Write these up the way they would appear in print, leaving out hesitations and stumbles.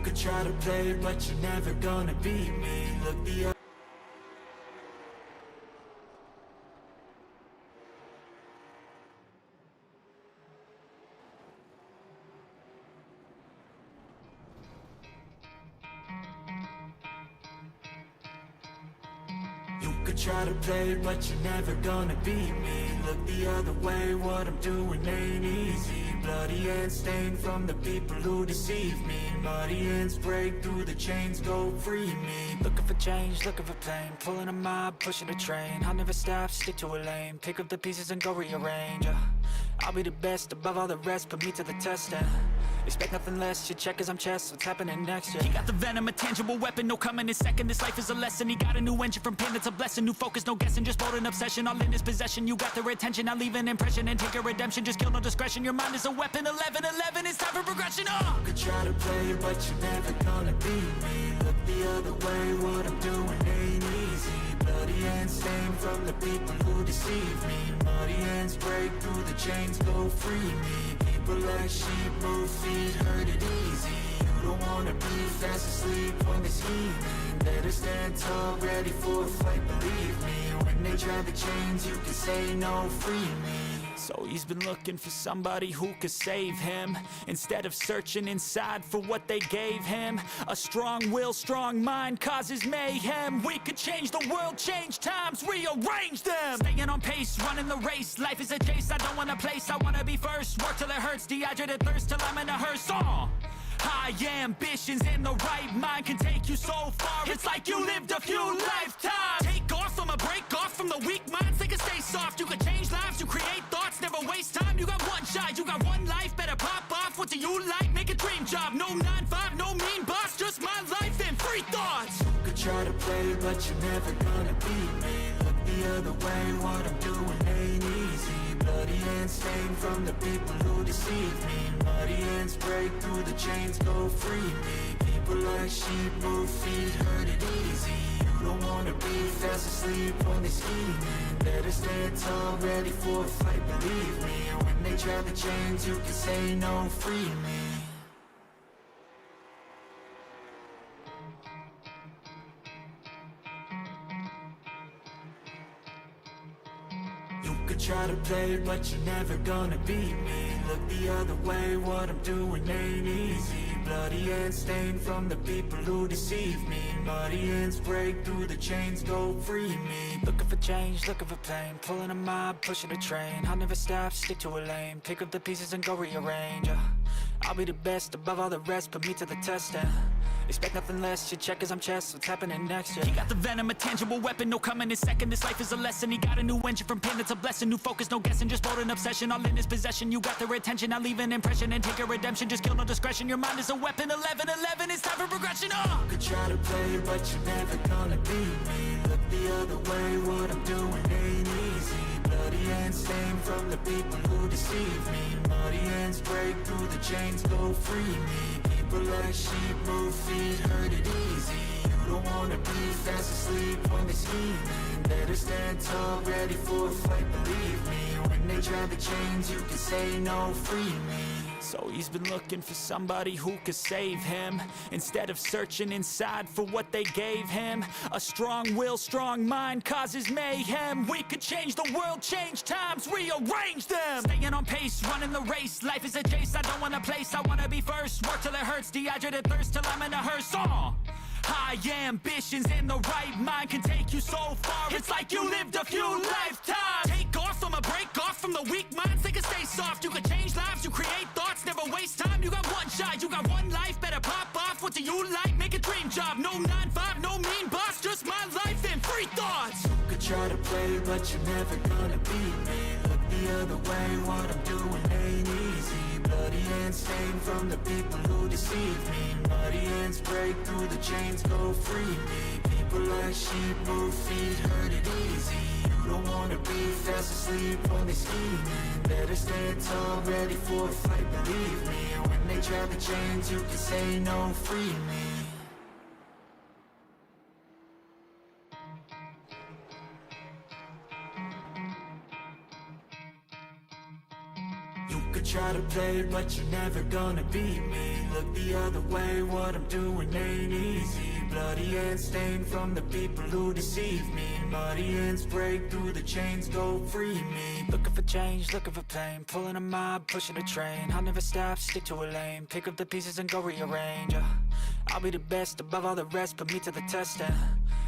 could try to play, but you're never gonna beat me. Look the other. Try to play, but you're never gonna beat me. Look the other way, what I'm doing ain't easy. Bloody hands stained from the people who deceive me. Muddy hands break through the chains, go free me. Looking for change, looking for pain, pulling a mob, pushing a train. I'll never stop, stick to a lane, pick up the pieces and go rearrange. I'll be the best above all the rest, put me to the test and expect nothing less, your check as I'm chess, what's happening next, yeah. He got the venom, a tangible weapon, no coming in second. This life is a lesson, he got a new engine from pain, it's a blessing. New focus, no guessing, just bold and obsession, all in his possession. You got their attention, I'll leave an impression and take a redemption. Just kill, no discretion, your mind is a weapon. 11-11, it's time for progression, You could try to play, but you're never gonna beat me. Look the other way, what I'm doing ain't easy. Bloody hands stained from the people who deceive me. Muddy hands break through the chains, go free me. People like sheep move feet, hurt it easy. You don't wanna be fast asleep when they're scheming. Better stand tall, ready for a fight, believe me. When they try the chains, you can say no, free me. So he's been looking for somebody who could save him, instead of searching inside for what they gave him. A strong will, strong mind causes mayhem. We could change the world, change times, rearrange them. Staying on pace, running the race. Life is a chase, I don't want a place, I wanna be first. Work till it hurts, dehydrated thirst till I'm in a hearse. High ambitions and the right mind can take you so far. It's like you lived a few lifetimes. Take off from a break off from the weak minds, they can stay soft. You can change lives, you create thoughts, never waste time. You got one shot, you got one life, better pop off. What do you like? Make a dream job. No 9-5, no mean boss, just my life and free thoughts. You could try to play, but you're never gonna beat me. Look the other way, what I'm doing ain't easy. Bloody hands stained from the people who deceive me. Muddy hands break through the chains, go free me. People like sheep move feet, hurt it easy. You don't wanna be fast asleep when they're scheming. Better stand tall, ready for a fight, believe me. When they try the chains, you can say no, free me. Try to play, but you're never gonna beat me. Look the other way, what I'm doing ain't easy. Bloody hands stained from the people who deceive me. Muddy hands break through the chains, go free me. Looking for change, looking for pain, pulling a mob, pushing a train. I'll never stop, stick to a lane, pick up the pieces and go rearrange. I'll be the best above all the rest, put me to the test and expect nothing less, your check as I'm chess, what's happening next, yeah. He got the venom, a tangible weapon, no coming in second. This life is a lesson, he got a new engine from pain, it's a blessing. New focus, no guessing, just bold and obsession, all in his possession. You got their attention, I'll leave an impression and take a redemption. Just kill, no discretion, your mind is a weapon. 11-11, it's time for progression, You could try to play, but you're never gonna beat me. Look the other way, what I'm doing ain't easy. Bloody hands stained from the people who deceive me. Muddy hands break through the chains, go free me. People like sheep move feet, hurt it easy. You don't wanna be fast asleep when they're scheming. Better stand tall, ready for a fight, believe me. When they try the chains, you can say no, free me. So he's been looking for somebody who could save him, instead of searching inside for what they gave him. A strong will, strong mind causes mayhem. We could change the world, change times, rearrange them. Staying on pace, running the race. Life is a chase, I don't want a place, I wanna be first. Work till it hurts, dehydrated thirst till I'm in a hearse. High ambitions and the right mind can take you so far. It's like you lived a few lifetimes. Take off from a break off from the weak minds, they can stay soft. You can change lives, you create thoughts, never waste time. You got one shot, you got one life, better pop off. What do you like? Make a dream job. No 9-5, no mean boss, just my life and free thoughts. You could try to play, but you're never gonna beat me. Look the other way, what I'm doing ain't easy. Bloody hands stained from the people who deceive me. Muddy hands break through the chains, go free me. People like sheep move feet, hurt it easy. You don't wanna be fast asleep when they're scheming. Better stand tall, ready for a fight, believe me. When they try the chains, you can say no, free me. You could try to play, but you're never gonna beat me. Look the other way, what I'm doing ain't easy. Bloody hands stained from the people who deceive me. Muddy hands break through the chains, go free me. Looking for change, looking for pain, pulling a mob, pushing a train. I'll never stop, stick to a lane, pick up the pieces and go rearrange. I'll be the best above all the rest, put me to the test and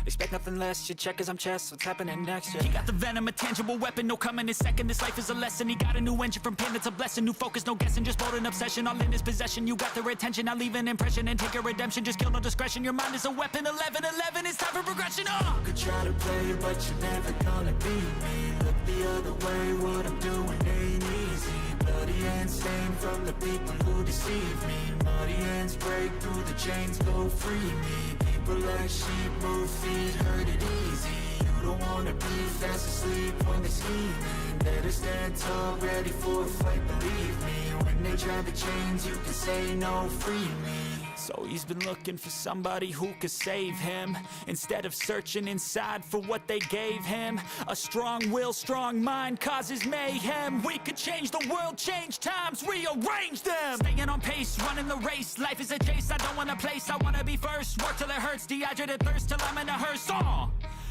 expect nothing less. You check as I'm chess, what's happening next? Yeah. He got the venom, a tangible weapon, no coming in second. This life is a lesson. He got a new engine from pain, it's a blessing. New focus, no guessing, just bold and obsession. All in his possession, you got their attention. I'll leave an impression and take a redemption. Just kill, no discretion. Your mind is a weapon. 11-11, it's time for progression. You could try to play, but you're never gonna beat me. Look the other way, what I'm doing ain't easy. Bloody hands stained from the people who deceive me. Muddy hands break through the chains, go free me. People like sheep move feet, hurt it easy. You don't wanna be fast asleep when they're scheming. Better stand tall, ready for a fight, believe me. When they try the chains, you can say no, free me. So he's been looking for somebody who could save him, instead of searching inside for what they gave him. A strong will, strong mind causes mayhem. We could change the world, change times, rearrange them. Staying on pace, running the race. Life is a chase, I don't want a place, I wanna be first. Work till it hurts, dehydrated thirst till I'm in a hearse.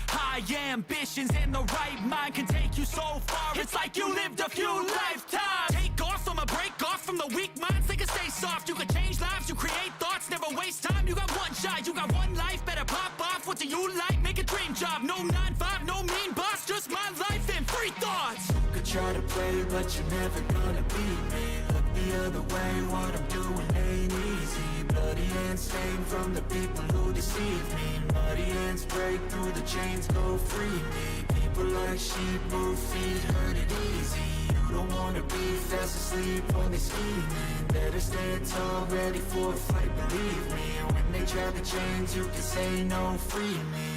High ambitions and the right mind can take you so far. It's like you lived a few lifetimes. Take off from a break off from the weak minds. They can stay soft. You can change lives, you create thoughts, never waste time. You got one shot, you got one life. Better pop off. What do you like? Make a dream job. No 9-5, no mean boss. Just my life and free thoughts. You could try to play, but you're never gonna beat me. Look the other way, what I'm doing ain't easy. Bloody hands stained from the people who deceive me. Muddy hands break through the chains, go free me. People like sheep move feet, hurt it easy. You don't wanna be fast asleep when they're scheming. Better stand tall, ready for a fight, believe me. When they try the chains, you can say no, free me.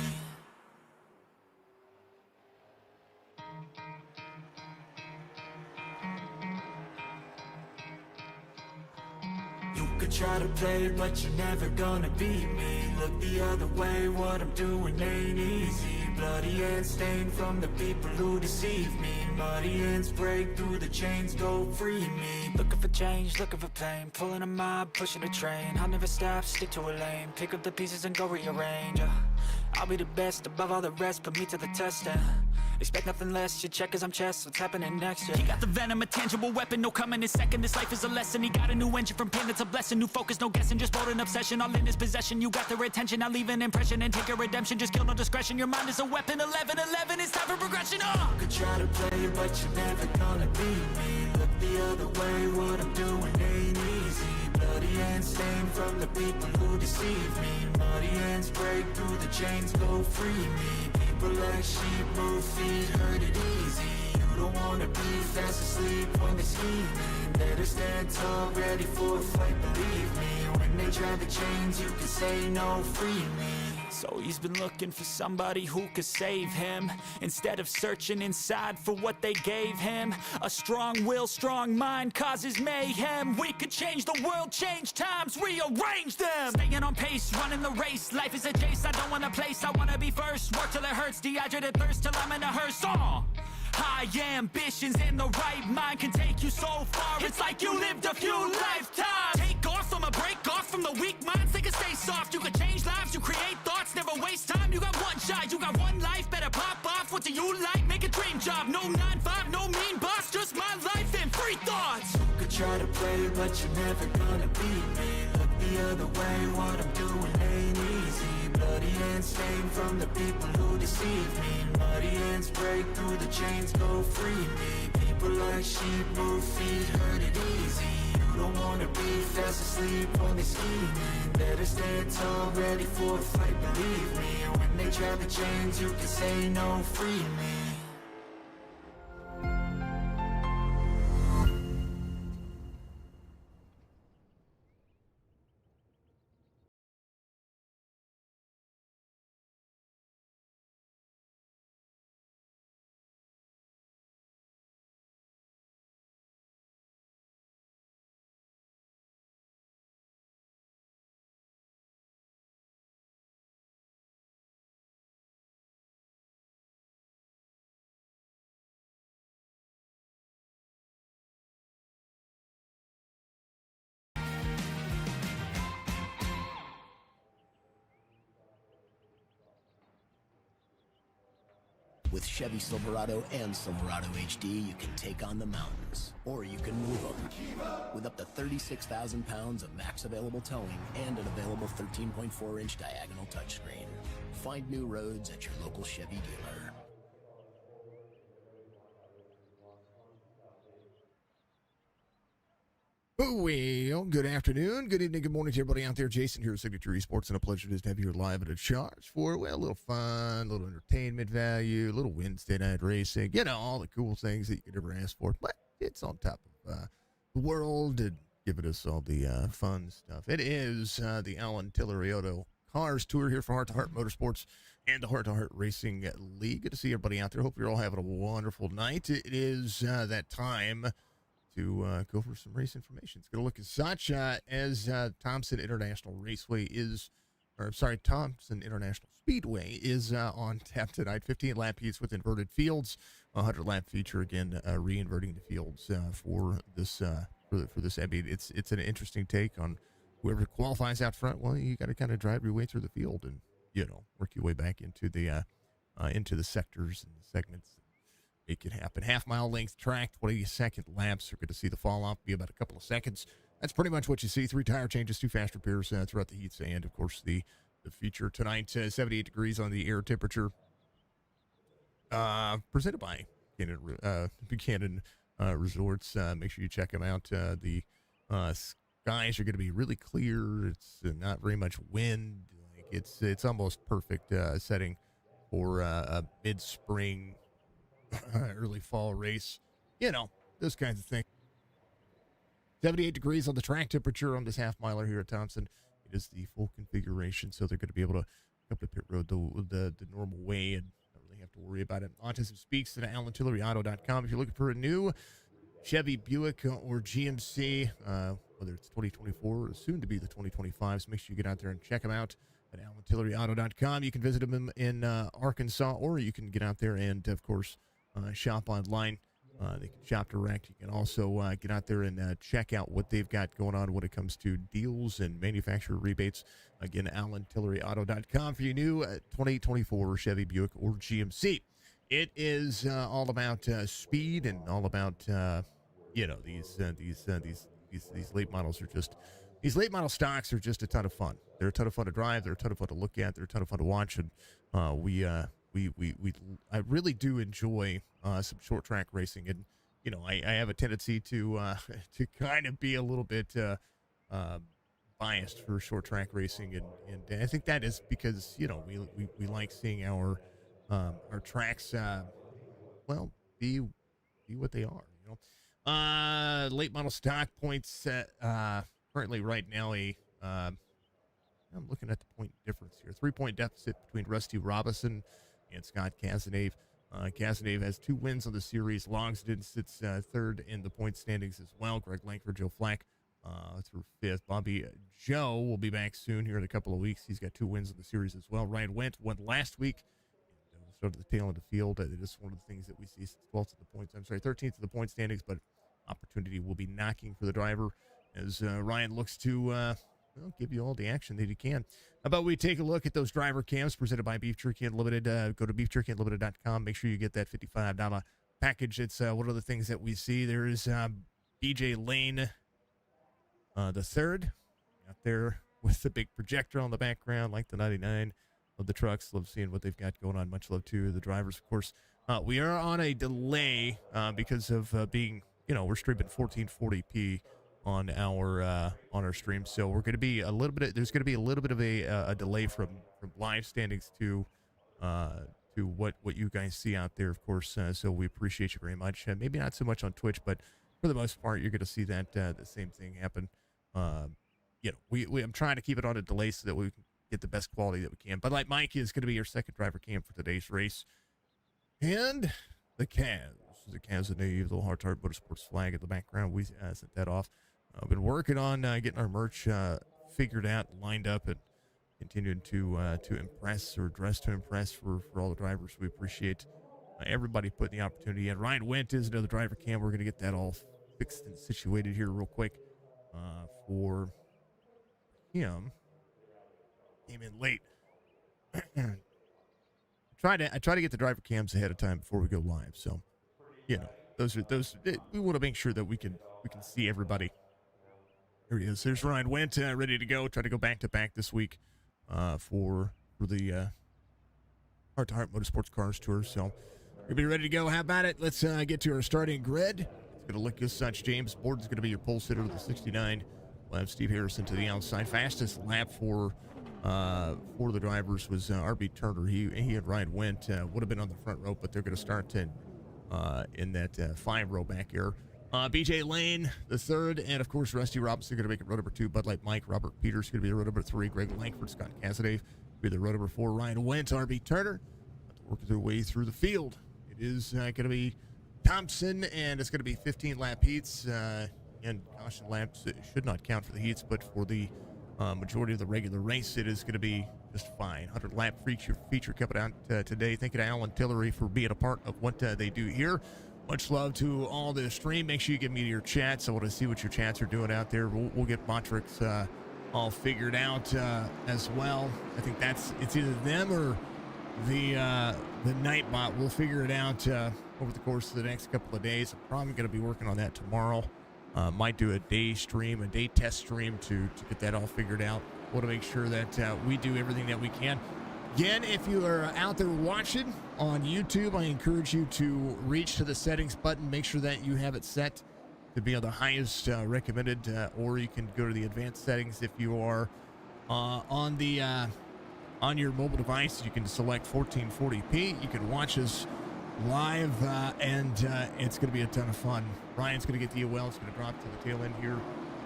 You could try to play, but you're never gonna beat me. Look the other way, what I'm doing ain't easy. Bloody hands stained from the people who deceive me. Muddy hands break through the chains, go free me. Looking for change, looking for pain, pulling a mob, pushing a train. I'll never stop, stick to a lane, pick up the pieces and go rearrange. I'll be the best above all the rest, put me to the test and expect nothing less. You check as I'm chess, what's happening next? Yeah. He got the venom, a tangible weapon, no coming in second. This life is a lesson. He got a new engine from pain, it's a blessing. New focus, no guessing, just bold and obsession. All in his possession, you got their attention. I'll leave an impression and take a redemption. Just kill, no discretion. Your mind is a weapon. 11-11, it's time for progression. You could try to play, but you're never gonna beat me. Look the other way, what I'm doing ain't easy. Bloody hands stained from the people who deceive me. Muddy hands break through the chains, go free me. People like sheep move feet, hurt it easy. You don't wanna be fast asleep when they're scheming. Better stand tall, ready for a fight, believe me. When they try the chains, you can say no, free me. So he's been looking for somebody who could save him, instead of searching inside for what they gave him. A strong will, strong mind causes mayhem. We could change the world, change times, rearrange them. Staying on pace, running the race. Life is a chase, I don't want a place, I wanna be first. Work till it hurts, dehydrated thirst till I'm in a hearse. High ambitions and the right mind can take you so far. It's like you lived a few lifetimes. Take off from a break off from the weak minds. They can stay soft. You can change lives, you create thoughts, never waste time. You got one shot, you got one life. Better pop off. What do you like? Make a dream job. No 9-5, no mean boss. Just my life and free thoughts. You could try to play, but you're never gonna beat me. Look the other way, what I'm doing ain't easy. Bloody hands stained from the people who deceive me. Muddy hands break through the chains, go free me. People like sheep move feet, hurt it easy. You don't wanna be fast asleep when they're scheming. Better stand tall, ready for a fight, believe me. When they try the chains, you can say no, free me. With Chevy Silverado and Silverado HD, you can take on the mountains, or you can move them. With up to 36,000 pounds of max available towing and an available 13.4-inch diagonal touchscreen. Find new roads at your local Chevy dealer. Well, good afternoon, good evening, good morning to everybody out there. Jason here at Signature Esports, and a pleasure to have you here live at a charge for, well, a little fun, a little entertainment value, a little Wednesday night racing, all the cool things that you could ever ask for. But it's on top of the world and giving us all the fun stuff. It is the Tillery Cars Tour here for Hrt2Heart Motorsports and the Hrt2Heart Racing League. Good to see everybody out there. Hope you're all having a wonderful night. It is that time to go for some race information. It's going to look as such as Thompson International Speedway is on tap tonight. 15-lap heats with inverted fields, 100-lap feature again, re-inverting the fields for this. For this, I mean, it's an interesting take on whoever qualifies out front. Well, you got to kind of drive your way through the field and work your way back into the sectors and the segments. Make it happen. Half-mile length track, 20-second laps. You're going to see the fall-off be about a couple of seconds. That's pretty much what you see. 3 tire changes, 2 fast repairs throughout the heats. And, of course, the feature tonight, 78 degrees on the air temperature. Presented by Buchanan Resorts. Make sure you check them out. The skies are going to be really clear. It's not very much wind. It's almost perfect setting for a mid-spring early fall race, those kinds of things. 78 degrees on the track temperature on this half-miler here at Thompson. It is the full configuration, so they're going to be able to come to pit road the normal way and not really have to worry about it. On to some speaks at AlanTilleryAuto.com. If you're looking for a new Chevy, Buick, or GMC, whether it's 2024 or soon to be the 2025s, make sure you get out there and check them out at AlanTilleryAuto.com. You can visit them in Arkansas, or you can get out there and, of course, shop online. They can shop direct. You can also get out there and check out what they've got going on when it comes to deals and manufacturer rebates. Again, AlanTilleryAuto.com for your new 2024 Chevy, Buick, or GMC. It is all about speed and all about these late models are just. These late model stocks are just a ton of fun. They're a ton of fun to drive. They're a ton of fun to look at. They're a ton of fun to watch. And I really do enjoy some short track racing. And I have a tendency to kind of be a little bit biased for short track racing, and I think that is because we like seeing our tracks be what they are. Late model stock points currently right now I'm looking at the point difference here. 3-point deficit between Rusty Robinson and Scott Cazenave. Cazenave has 2 wins on the series. Longsdon sits third in the point standings as well. Greg Langford, Joe Flack through 5th. Bobby Joe will be back soon here in a couple of weeks. He's got 2 wins on the series as well. Ryan Wendt won last week. Started the tail of the field. It is one of the things that we see since 13th of the point standings, but opportunity will be knocking for the driver as Ryan looks to give you all the action that he can. How about we take a look at those driver cams presented by Beef Jerky Unlimited? Go to beefjerkyunlimited.com. Make sure you get that $55 package. It's one of the things that we see. There is BJ Lane the third out there with the big projector on the background, like the 99 of the trucks. Love seeing what they've got going on. Much love to the drivers, of course. We are on a delay because of being, we're streaming 1440p on our stream, so we're going to be there's going to be a little bit of a delay from live standings to what you guys see out there, of course. So we appreciate you very much. Maybe not so much on Twitch, but for the most part, you're going to see that the same thing happen. I'm trying to keep it on a delay so that we can get the best quality that we can. But like Mike is going to be your second driver cam for today's race, and the Cazenave, the Hrt2Heart Motorsports flag in the background. We sent that off. I've been working on getting our merch figured out, lined up, and continuing to impress or dress to impress for all the drivers. We appreciate everybody putting the opportunity in. Ryan Wendt is another driver cam. We're going to get that all fixed and situated here real quick for him. Came in late. try to get the driver cams ahead of time before we go live. So, you know, we want to make sure that we can see everybody. There he is. There's Ryan Wendt, ready to go. Try to go back to back this week for the Hrt2Heart Motorsports Cars Tour. So we'll be ready to go. How about it? Let's get to our starting grid. It's going to look as such. James Borden's going to be your pole sitter with the 69. We'll have Steve Harrison to the outside. Fastest lap for the drivers was Hrt2Heart. He and Ryan Wendt would have been on the front row, but they're going to start in that 5 row back here. BJ Lane, the third, and of course Rusty Robinson going to make it row number 2. Bud Light Mike, Robert Peters going to be the row number 3. Greg Langford, Scott Cassidy be the row number 4. Ryan Wendt, Hrt2Heart, working their way through the field. It is going to be Thompson, and it's going to be 15 lap heats. And caution laps should not count for the heats, but for the majority of the regular race, it is going to be just fine. 100 lap feature coming out today. Thank you to Alan Tillery for being a part of what they do here. Much love to all the stream. Make sure you give me your chats. I want to see what your chats are doing out there. We'll get Montrix all figured out as well. I think it's either them or the Nightbot. We'll figure it out over the course of the next couple of days. I'm probably going to be working on that tomorrow. Might do a day test stream to get that all figured out. Want to make sure that we do everything that we can. Again, if you are out there watching on YouTube, I encourage you to reach to the settings button. Make sure that you have it set to be on the highest recommended, or you can go to the advanced settings. If you are on your mobile device, you can select 1440p. You can watch us live, and it's going to be a ton of fun. Ryan's going to get the UL. It's going to drop to the tail end here.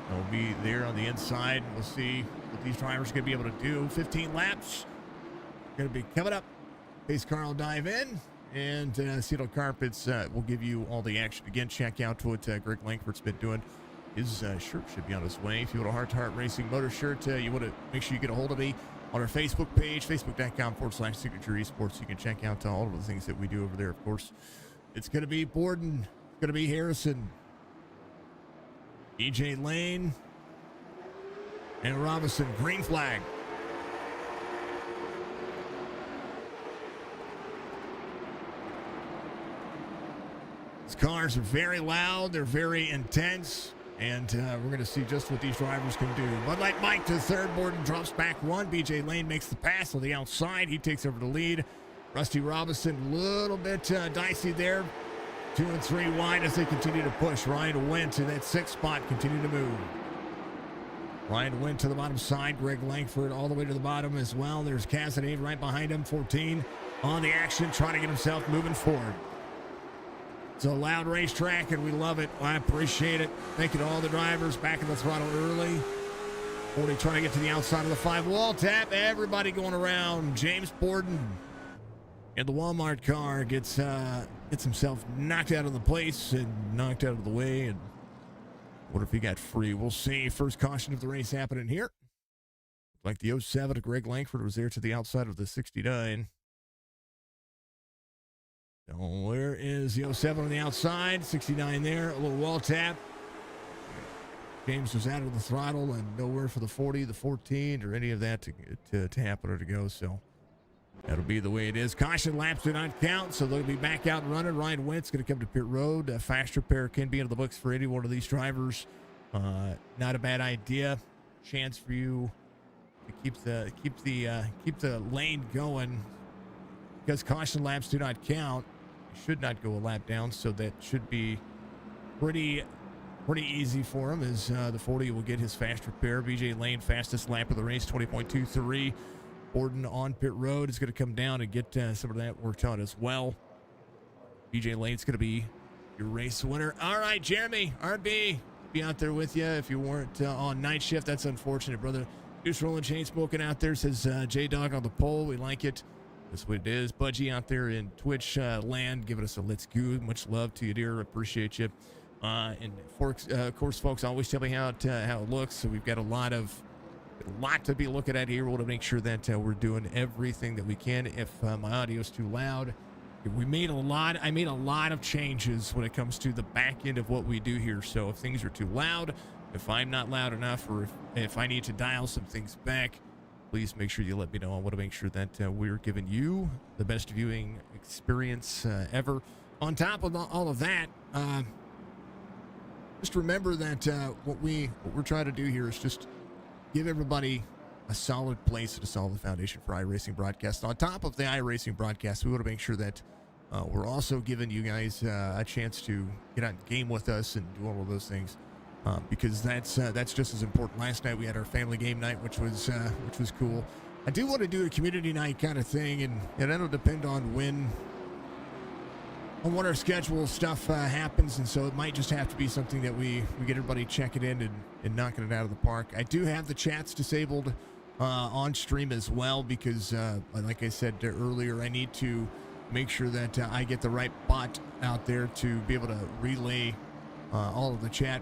They'll be there on the inside. We'll see what these drivers are going to be able to do. 15 laps. Going to be coming up. Pace car will dive in, and Sealed Carpets will give you all the action. Again, check out what Greg Langford's been doing. His shirt should be on his way. If you want a Hrt2Heart Racing Motor shirt, you want to make sure you get a hold of me on our Facebook page, facebook.com/signature esports. You can check out all of the things that we do over there, of course. It's going to be Borden. It's going to be Harrison. EJ Lane. And Robinson. Green flag. These cars are very loud. They're very intense. And we're going to see just what these drivers can do. Bud Light Mike to third. Borden drops back 1. BJ Lane makes the pass on the outside. He takes over the lead. Rusty Robinson, a little bit dicey there. 2 and 3 wide as they continue to push. Ryan Wendt to that 6th spot, continue to move. Ryan Wendt to the bottom side. Greg Langford all the way to the bottom as well. There's Cassidy right behind him. 14 on the action, trying to get himself moving forward. It's a loud racetrack, and we love it. I appreciate it. Thank you to all the drivers back in the throttle early. 40 trying to get to the outside of the 5 wall tap. Everybody going around. James Borden in the Walmart car gets himself knocked out of the place and knocked out of the way. And what if he got free? We'll see. First caution of the race happening here. Like the 07 of Greg Langford was there to the outside of the 69. So where is the 07 on the outside? 69 there. A little wall tap. James was out of the throttle and nowhere for the 40, the 14, or any of that to happen or to go. So that'll be the way it is. Caution laps do not count, so they'll be back out and running. Ryan Wendt's going to come to pit road. A fast repair can be into the books for any one of these drivers. Not a bad idea. Chance for you to keep the lane going, because caution laps do not count. You should not go a lap down, so that should be pretty easy for him, as the 40 will get his fast repair. BJ Lane, fastest lap of the race, 20.23. Borden on pit road is going to come down and get some of that worked out as well. BJ Lane's going to be your race winner. All right, Jeremy, RB, be out there with you. If you weren't on night shift, that's unfortunate, brother. Deuce Rolling Chain Smoking out there says J-Dog on the pole. We like it. That's what it is. Budgie out there in Twitch land giving us a let's go. Much love to you, dear. Appreciate you. And of course, folks, always tell me how it looks. So we've got a lot to be looking at here. We want to make sure that we're doing everything that we can. If my audio is too loud, I made a lot of changes when it comes to the back end of what we do here. So if things are too loud, if I'm not loud enough, or if I need to dial some things back, please make sure you let me know. I want to make sure that we're giving you the best viewing experience ever. On top of all of that, just remember that what we're trying to do here is just give everybody a solid place and a solid foundation for iRacing broadcast. On top of the iRacing broadcast, we want to make sure that we're also giving you guys a chance to get on game with us and do all of those things, because that's just as important. Last night we had our family game night, which was cool. I do want to do a community night kind of thing, and that'll depend on what our schedule stuff happens, and so it might just have to be something that we get everybody checking in and knocking it out of the park. I do have the chats disabled on stream as well, because like I said earlier, I need to make sure that I get the right bot out there to be able to relay all of the chat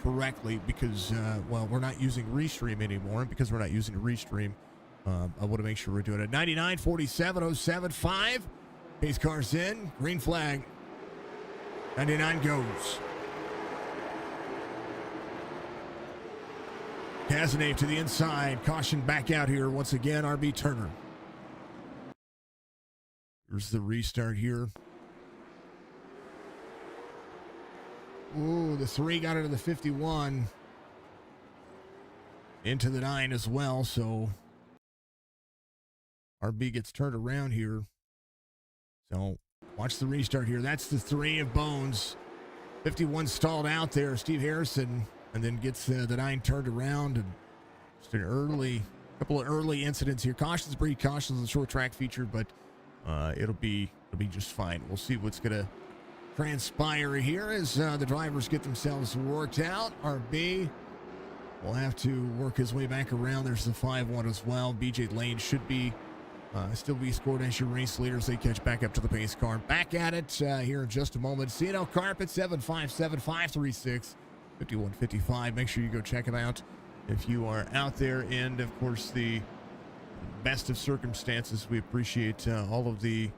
correctly, because we're not using Restream anymore, and because we're not using Restream, I want to make sure we're doing it. 99-47-075. Pace cars in. Green flag. 99 goes. Cazenave to the inside. Caution back out here. Once again, RB Turner. Here's the restart here. Ooh, the 3 got into the 51. Into the 9 as well, so RB gets turned around here. So watch the restart here. That's the 3 of Bones. 51 stalled out there. Steve Harrison, and then gets the 9 turned around. And just couple of early incidents here. Cautions breed, cautions the short track feature, but it'll be just fine. We'll see what's gonna transpire here as the drivers get themselves worked out. RB will have to work his way back around. There's the 5-1 as well. BJ Lane should be still be scored as your race leaders. They catch back up to the pace car. Back at it here in just a moment. CNL Carpet 757-536-5155. Make sure you go check them out if you are out there. And of course, the best of circumstances. We appreciate all of the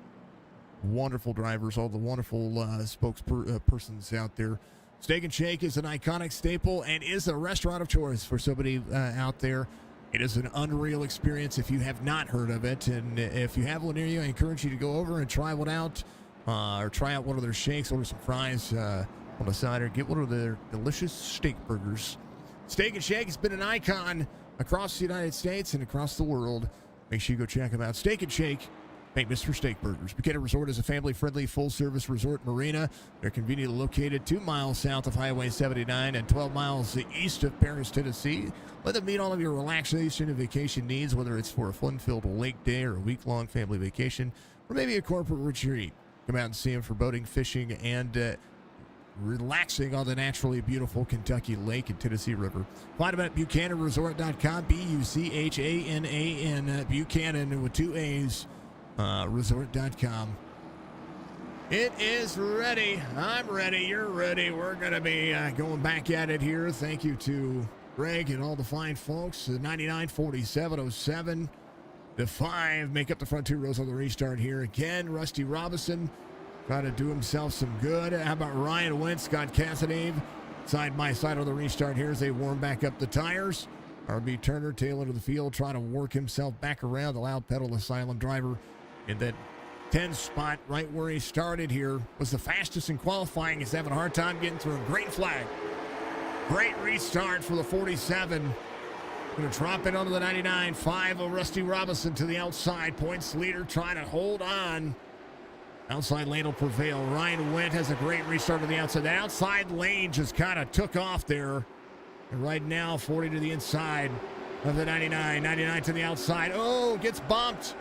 wonderful drivers, all the wonderful spokespersons out there. Steak and Shake is an iconic staple and is a restaurant of choice for somebody out there. It is an unreal experience if you have not heard of it. And if you have one near you, I encourage you to go over and try one out, or try out one of their shakes, order some fries on the side, or get one of their delicious steak burgers. Steak and Shake has been an icon across the United States and across the world. Make sure you go check them out. Steak and Shake, famous for steak burgers. Buchanan Resort is a family-friendly, full-service resort marina. They're conveniently located 2 miles south of Highway 79 and 12 miles east of Paris, Tennessee. Let them meet all of your relaxation and vacation needs, whether it's for a fun-filled lake day or a week-long family vacation, or maybe a corporate retreat. Come out and see them for boating, fishing, and relaxing on the naturally beautiful Kentucky Lake and Tennessee River. Find them at BuchananResort.com, BuchananResort, Buchanan with 2 A's. Resort.com. It is ready. I'm ready. You're ready. We're going to be going back at it here. Thank you to Greg and all the fine folks. 99-47-07 to 5 make up the front 2 rows on the restart here. Again, Rusty Robinson trying to do himself some good. How about Ryan Wentz, Scott Cazenave side by side on the restart here as they warm back up the tires. RB Turner, tail end of the field, trying to work himself back around. The loud pedal asylum driver in that 10 spot right where he started here was the fastest in qualifying. He's having a hard time getting through. Great flag. Great restart for the 47. Going to drop it onto the 99. 5 of Rusty Robinson to the outside. Points leader trying to hold on. Outside lane will prevail. Ryan Wendt has a great restart to the outside. The outside lane just kind of took off there. And right now, 40 to the inside of the 99. 99 to the outside. Oh, gets bumped.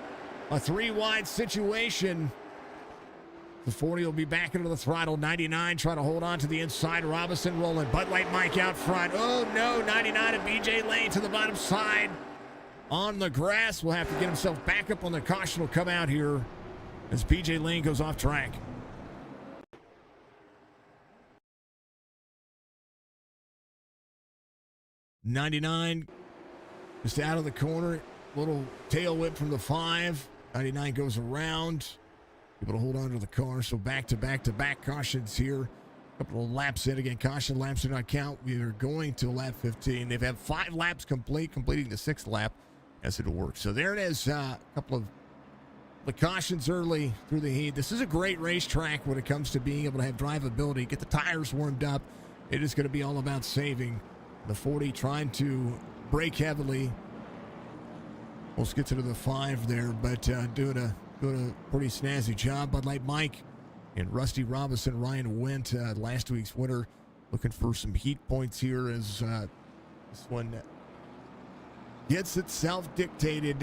A 3-wide situation. The 40 will be back into the throttle. 99 trying to hold on to the inside. Robinson rolling. Bud Light Mike out front. Oh, no. 99 and BJ Lane to the bottom side. On the grass. Will have to get himself back up on the caution. Will come out here as BJ Lane goes off track. '99 just out of the corner. Little tail whip from the 5. 99 goes around. Able to hold on to the car. So back to back cautions here. Couple of laps in again. Caution laps do not count. We are going to lap 15. They've had 5 laps completing the 6th lap. as it'll work. So there it is. A couple of the cautions early through the heat. This is a great racetrack when it comes to being able to have drivability, get the tires warmed up. It is going to be all about saving. The 40 trying to brake heavily. Almost gets into the 5 there, but doing a pretty snazzy job. Bud Light Mike and Rusty Robinson, Ryan Wendt, last week's winner, looking for some heat points here as this one gets itself dictated,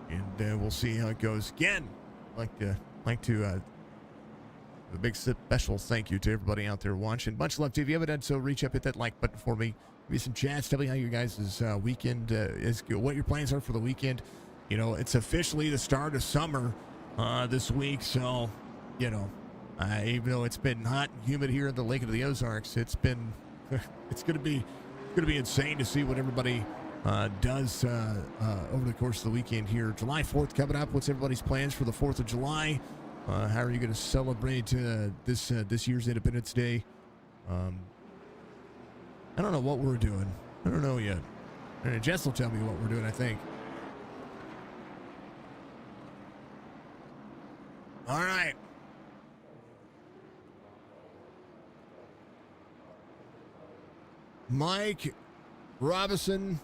and we'll see how it goes. Again, like to a big special thank you to everybody out there watching. Much love to you. If you haven't done so, reach up, hit that like button for me. Give me some chats. Tell me how you guys' weekend is, what your plans are for the weekend. You know, it's officially the start of summer this week, so, you know, even though it's been hot and humid here in the Lake of the Ozarks, it's going to be insane to see what everybody does over the course of the weekend here. July 4th coming up. What's everybody's plans for the 4th of July? How are you going to celebrate this year's Independence Day? I don't know what we're doing. I don't know yet. Jess will tell me what we're doing, I think. All right. Mike Robinson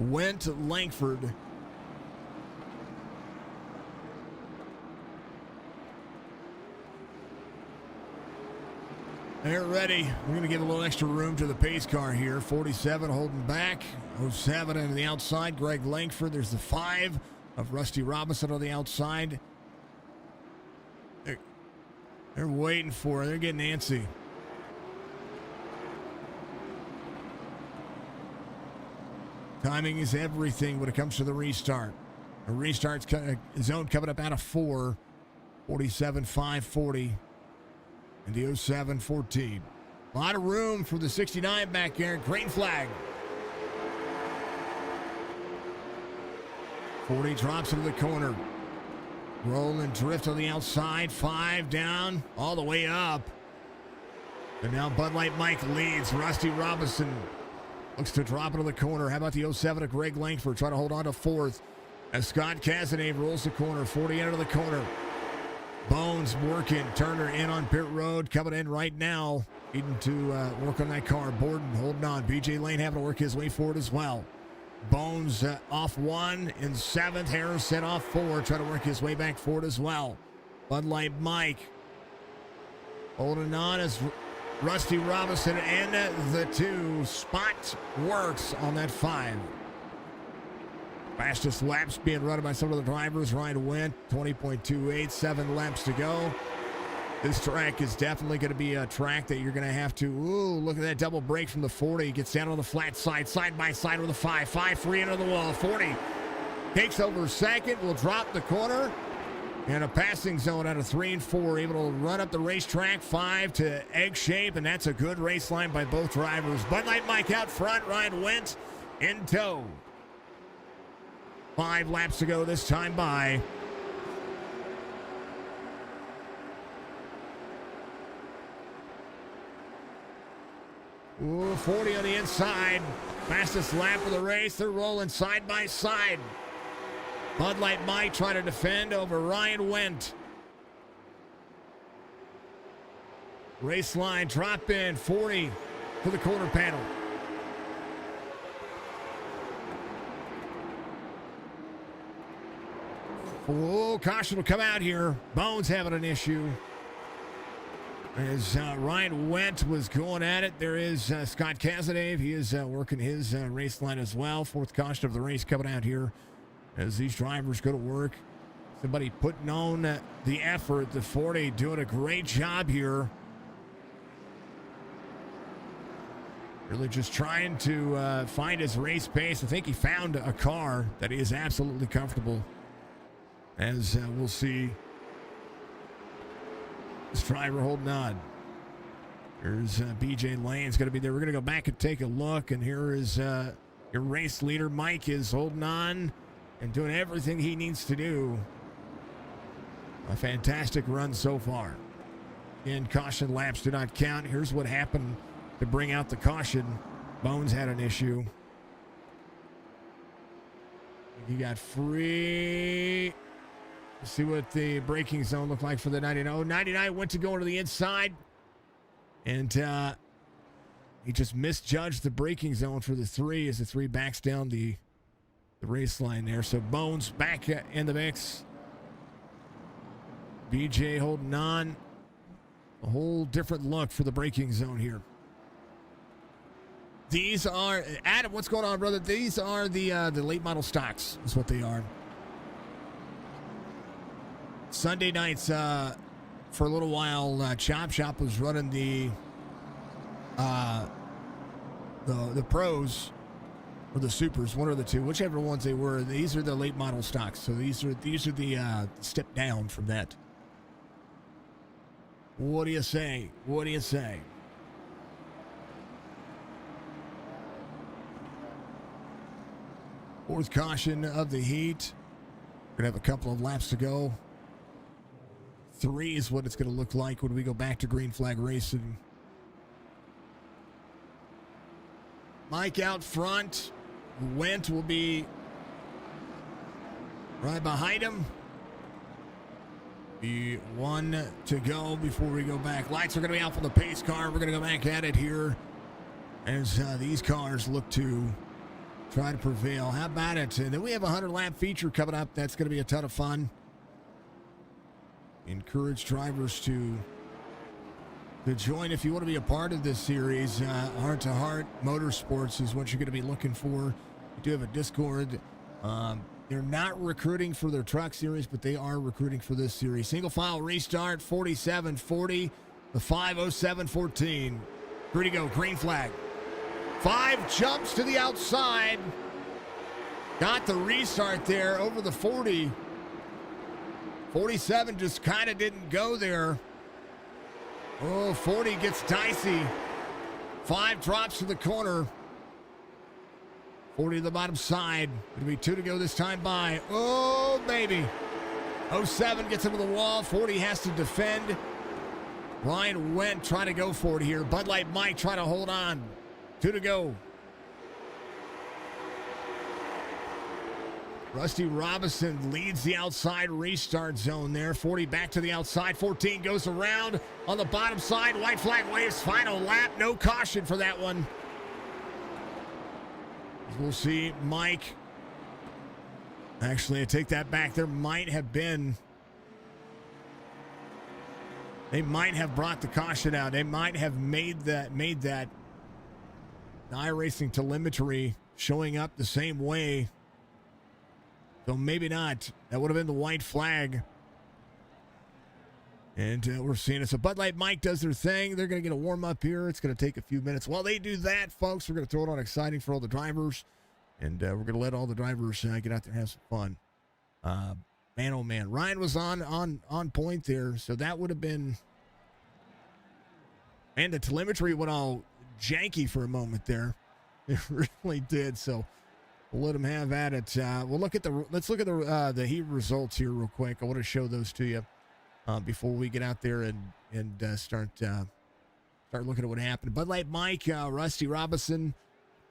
went Langford. They're ready. We're going to give a little extra room to the pace car here. 47 holding back. 07 on the outside. Greg Langford. There's the 5 of Rusty Robinson on the outside. They're waiting for it. They're getting antsy. Timing is everything when it comes to the restart. The restart's zone coming up out of 4. 47, 540. And the 07, 14. A lot of room for the 69 back there. Green flag. 40 drops into the corner. Roll and drift on the outside. 5 down, all the way up. And now Bud Light Mike leads. Rusty Robinson looks to drop into the corner. How about the 07 of Greg Langford trying to hold on to 4th as Scott Cazenave rolls the corner. 40 into the corner. Bones working. Turner in on pit road. Coming in right now. Needing to work on that car. Borden holding on. BJ Lane having to work his way forward as well. Bones off 1 in 7th. Harrison off 4. Trying to work his way back forward as well. Bud Light Mike holding on as Rusty Robinson and the 2 spot works on that 5. Fastest laps being run by some of the drivers. Ryan Wendt, 20.28, 7 laps to go. This track is definitely going to be a track that you're going to have to, look at that double brake from the 40. Gets down on the flat side, side by side with the 5. 5 free into the wall. 40 takes over second, will drop the corner. And a passing zone out of 3 and 4, able to run up the racetrack. 5 to egg shape, and that's a good race line by both drivers. Bud Light Mike out front, Ryan Wendt in tow. 5 laps to go this time by. Ooh, 40 on the inside. Fastest lap of the race. They're rolling side by side. Bud Light Mike trying to defend over Ryan Wendt. Race line drop in. 40 to the corner panel. Oh, caution will come out here. Bones having an issue. As Ryan Wendt was going at it, there is Scott Cazenave. He is working his race line as well. 4th caution of the race coming out here as these drivers go to work. Somebody putting on the effort. The 40 doing a great job here. Really just trying to find his race pace. I think he found a car that he is absolutely comfortable. As we'll see this driver holding on. There's BJ Lane's going to be there. We're going to go back and take a look. And here is your race leader. Mike is holding on and doing everything he needs to do. A fantastic run so far. And caution laps do not count. Here's what happened to bring out the caution. Bones had an issue. You got free. Let's see what the braking zone looked like for the 99. 99 went to go into the inside. And he just misjudged the braking zone for the 3 as the 3 backs down the race line there. So Bones back in the mix. BJ holding on. A whole different look for the braking zone here. These are, Adam, what's going on, brother? These are the late model stocks, is what they are. Sunday nights, for a little while, Chop Shop was running the pros or the supers, one of the two, whichever ones they were. These are the late model stocks. So these are the step down from that. What do you say? What do you say? Fourth caution of the heat. We're going to have a couple of laps to go. 3 is what it's going to look like when we go back to green flag racing. Mike out front. Went will be right behind him. Be 1 to go before we go back. Lights are going to be out for the pace car. We're going to go back at it here as these cars look to try to prevail. How about it? And then we have a 100-lap feature coming up. That's going to be a ton of fun. Encourage drivers to join if you want to be a part of this series. Hrt2Heart Motorsports is what you're going to be looking for. We do have a Discord. They're not recruiting for their truck series, but they are recruiting for this series. Single file restart, 47-40, the 5:07:14. Here to go, green flag. 5 jumps to the outside. Got the restart there over the 40. 47 just kind of didn't go there. Oh, 40 gets dicey. 5 drops to the corner. 40 to the bottom side. It'll be 2 to go this time by. Oh, baby. 07 gets into the wall. 40 has to defend. Ryan went trying to go for it here. Bud Light Mike trying to hold on. 2 to go. Rusty Robinson leads the outside restart zone there. 40 back to the outside. 14 goes around on the bottom side. White flag waves. Final lap. No caution for that one. We'll see Mike. Actually, I take that back. There might have been. They might have brought the caution out. They might have made that iRacing telemetry showing up the same way. So maybe not. That would have been the white flag. And we're seeing it. So Bud Light Mike does their thing. They're going to get a warm-up here. It's going to take a few minutes. While they do that, folks, we're going to throw it on exciting for all the drivers. And we're going to let all the drivers get out there and have some fun. Man, oh, man. Ryan was on point there. So that would have been... And the telemetry went all janky for a moment there. It really did. So we'll let them have at it. Let's look at the heat results here real quick. I want to show those to you. Before we get out there and start looking at what happened. Bud Light Mike, Rusty Robinson,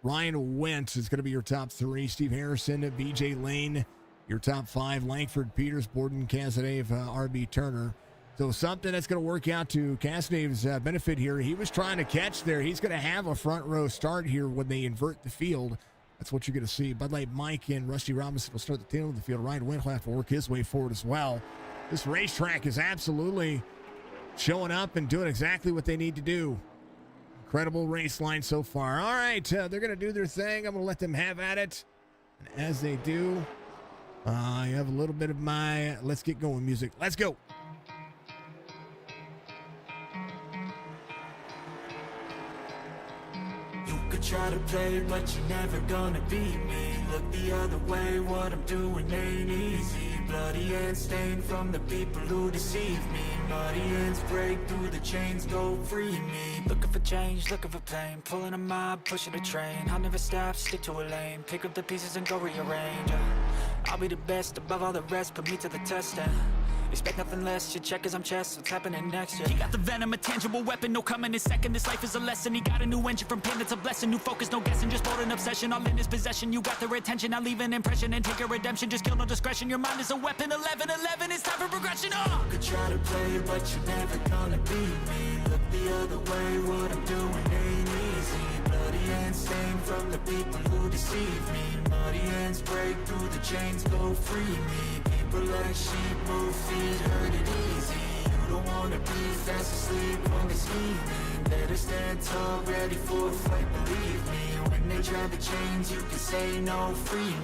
Ryan Wentz is going to be your top 3. Steve Harrison, BJ Lane, your top 5. Langford, Peters, Borden, Cazenave, RB Turner. So something that's going to work out to Cazenave's benefit here. He was trying to catch there. He's going to have a front row start here when they invert the field. That's what you're going to see. Bud Light Mike and Rusty Robinson will start the tail of the field. Ryan Wentz will have to work his way forward as well. This racetrack is absolutely showing up and doing exactly what they need to do. Incredible race line so far. All right, they're going to do their thing. I'm going to let them have at it. And as they do, I have a little bit of my let's get going music. Let's go. Try to play, but you're never gonna beat me. Look the other way, what I'm doing ain't easy. Bloody hands stained from the people who deceive me. Muddy hands break through the chains, go free me. Looking for change, looking for pain. Pulling a mob, pushing a train. I'll never stop, stick to a lane. Pick up the pieces and go rearrange. I'll be the best above all the rest, put me to the test and Expect nothing less, your check as I'm chess, what's happening next, yeah. He got the venom, a tangible weapon, no coming in second. This life is a lesson, he got a new engine from pain, it's a blessing. New focus, no guessing, just bold and obsession, all in his possession. You got their attention, I'll leave an impression and take your redemption. Just kill no discretion, your mind is a weapon. 11-11, it's time for progression, You could try to play, but you're never gonna beat me. Look the other way, what I'm doing ain't easy. Bloody hands stained from the people who deceive me. Muddy hands break through the chains, go free me. People like sheep move feet, hurt it easy. You don't wanna be fast asleep on the scheming. Better stand tall, ready for a fight, believe me. When they try to change, you can say no, free me.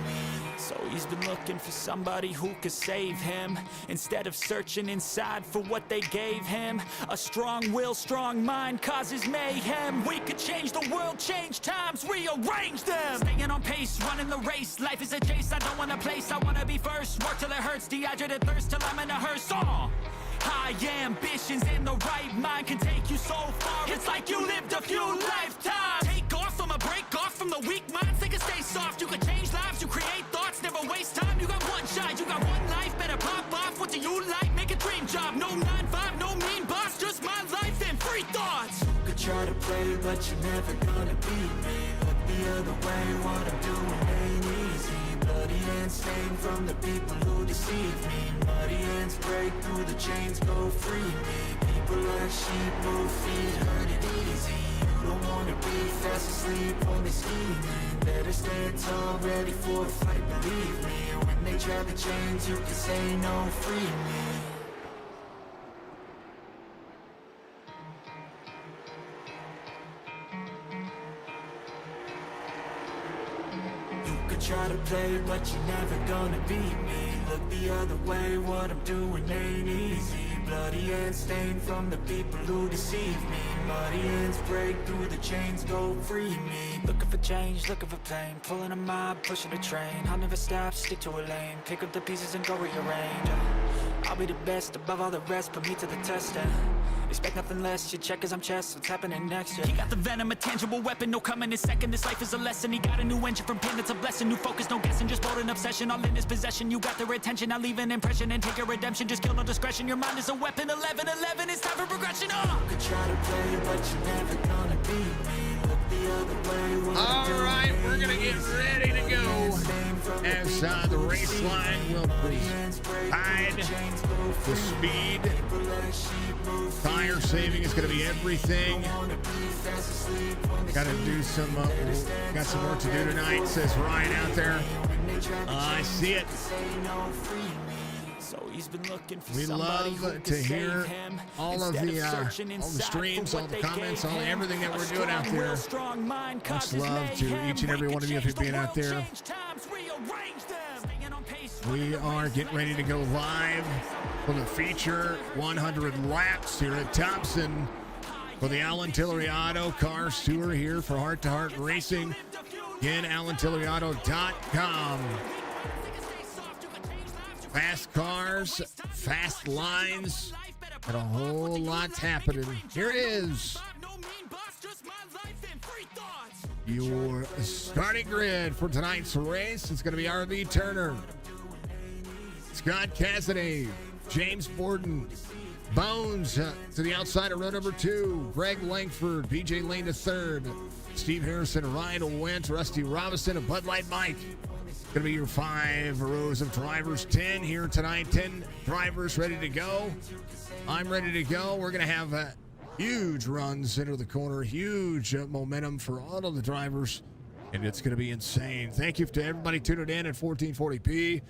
So he's been looking for somebody who could save him, instead of searching inside for what they gave him. A strong will, strong mind causes mayhem. We could change the world, change times, rearrange them. Staying on pace, running the race. Life is a chase, I don't want a place, I wanna be first. Work till it hurts, dehydrated thirst till I'm in a hearse. High ambitions in the right mind can take you so far. It's like you lived a few lifetimes. Take off from a break off from the weak minds. They can stay soft, you can change lives, you create thoughts, never waste time. You got one shot, you got one life, better pop off. What do you like? Make a dream job. No 9-5, no mean boss, just my life and free thoughts. You could try to play, but you're never gonna beat me. Look the other way, what I'm doing ain't easy. Bloody hands stained from the people who deceive me. Muddy hands break through the chains, go free me. People like sheep move feet, hurt it easy. You don't wanna be fast asleep on the scheming. Better stand tall, ready for a fight, believe me. When they try to change, you can say no, free me. Try to play, but you're never gonna beat me. Look the other way, what I'm doing ain't easy. Bloody hands stained from the people who deceive me. Muddy hands break through the chains, go free me. Looking for change, looking for pain. Pulling a mob, pushing a train. I'll never stop, stick to a lane. Pick up the pieces and go rearrange. I'll be the best above all the rest, put me to the test and expect nothing less, your check as I'm chess, what's happening next, yeah. He got the venom, a tangible weapon, no coming in second. This life is a lesson, he got a new engine from pain, it's a blessing. New focus, no guessing, just bold and obsession, all in his possession. You got their attention, I'll leave an impression and take your redemption. Just kill no discretion, your mind is a weapon. 11-11, it's time for progression, You could try to play, but you're never gonna beat me. Look the other way, All right, we're gonna get ready to go as the race line will provide the speed. Tire saving is going to be everything. Got to do some. Got some work to do tonight, says Ryan out there. I see it. So he's been looking for we love to hear all of the streams, all the comments, all everything that we're doing out there. Much love to each and every one of you for being out there. We are getting ready to go live for the feature 100 laps here at Thompson for the Tillery Auto Cars Tour here for Hrt2Heart Racing. Again, AlanTilleryAuto.com. Fast cars, fast lines, and a whole lot's happening. Here it is. Your starting grid for tonight's race. It's going to be RV Turner, Scott Cassidy, James Borden, Bones to the outside of row number 2, Greg Langford, BJ Lane to third, Steve Harrison, Ryan Wentz, Rusty Robinson, and Bud Light Mike. Going to be your 5 rows of drivers, 10 here tonight, 10 drivers ready to go. I'm ready to go. We're going to have huge runs into the corner, huge momentum for all of the drivers, and it's going to be insane. Thank you to everybody tuning in at 1440p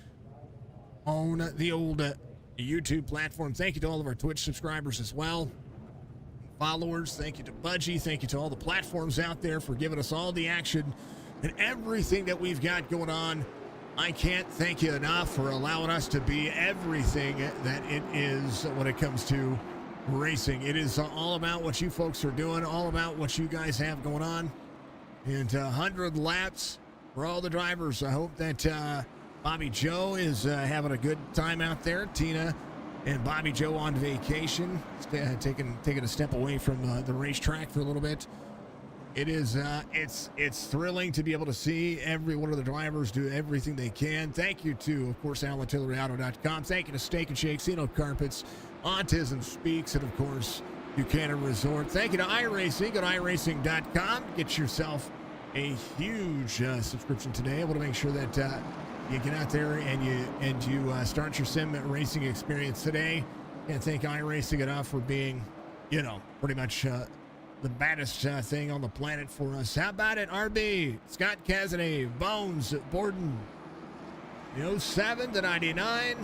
on the old YouTube platform. Thank you to all of our Twitch subscribers as well. Followers, thank you to Budgie. Thank you to all the platforms out there for giving us all the action and everything that we've got going on. I can't thank you enough for allowing us to be everything that it is when it comes to racing. It is all about what you folks are doing, all about what you guys have going on. And 100 laps for all the drivers. I hope that Bobby Joe is having a good time out there. Tina and Bobby Joe on vacation, taking a step away from the racetrack for a little bit. It is, it's thrilling to be able to see every one of the drivers do everything they can. Thank you to, of course, Alan TilleryAuto.com. Thank you to Steak and Shake, Cino Carpets, Autism Speaks, and of course, Buchanan Resort. Thank you to iRacing. Go to iRacing.com. Get yourself a huge subscription today. I want to make sure that you get out there and you start your sim racing experience today. Can't thank iRacing enough for being, pretty much the baddest thing on the planet for us. How about it, RB? Scott Cazenave, Bones, Borden, the 07 to 99.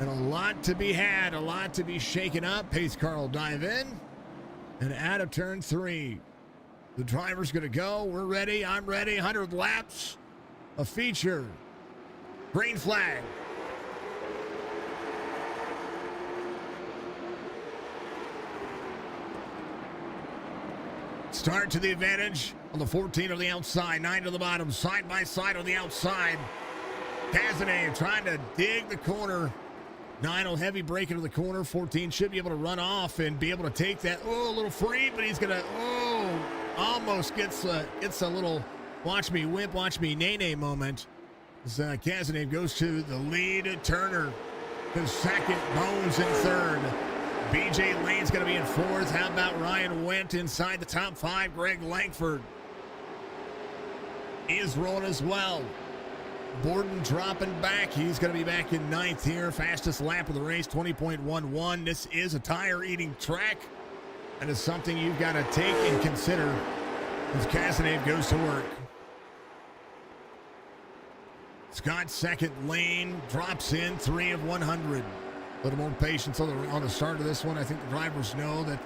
And a lot to be had, a lot to be shaken up. Pace car will dive in. And out of turn 3. The driver's going to go. We're ready. I'm ready. 100 laps. A feature. Green flag. Start to the advantage on the 14 on the outside, 9 to the bottom, side by side on the outside. Cazenave trying to dig the corner. 9 will heavy break into the corner. 14 should be able to run off and be able to take that. Oh, a little free, but he's gonna. Oh, almost gets a little watch me whip, watch me nay moment. As Cazenave goes to the lead. Turner to second. Bones in third. BJ Lane's going to be in fourth. How about Ryan Wendt inside the top 5? Greg Langford is rolling as well. Borden dropping back. He's going to be back in ninth here. Fastest lap of the race, 20.11. This is a tire-eating track. That is something you've got to take and consider as Cazenave goes to work. Scott second. Lane drops in 3 of 100. A little more patience on the start of this one. I think the drivers know that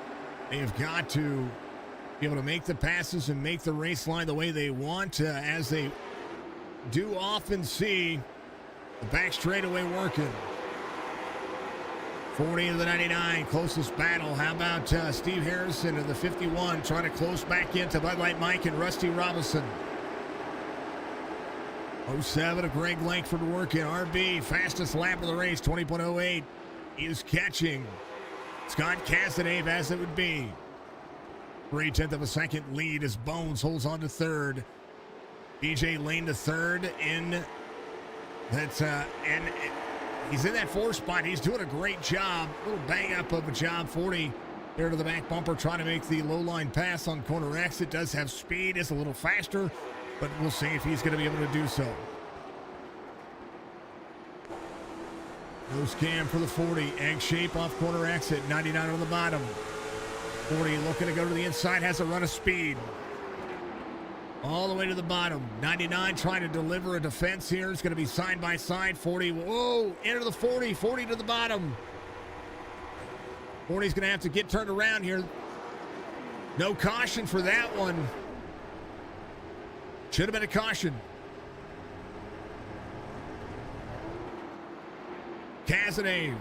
they have got to be able to make the passes and make the race line the way they want, as they do often see the back straightaway working. 40 to the 99, closest battle. How about Steve Harrison of the 51 trying to close back into Bud Light Mike and Rusty Robinson. 07 of Greg Langford working. RB, fastest lap of the race, 20.08. He is catching Scott Cazenave as it would be. 3/10 of a second lead as Bones holds on to third. BJ Lane to third in that, and he's in that 4 spot. He's doing a great job. A little bang up of a job. 40 there to the back bumper, trying to make the low line pass on corner X. It does have speed, is a little faster, but we'll see if he's going to be able to do so. Nose cam for the 40. Egg shape off corner exit. 99 on the bottom. 40 looking to go to the inside. Has a run of speed. All the way to the bottom. 99 trying to deliver a defense here. It's going to be side by side. 40. Whoa. Into the 40. 40 to the bottom. 40's going to have to get turned around here. No caution for that one. Should have been a caution. Cazenave.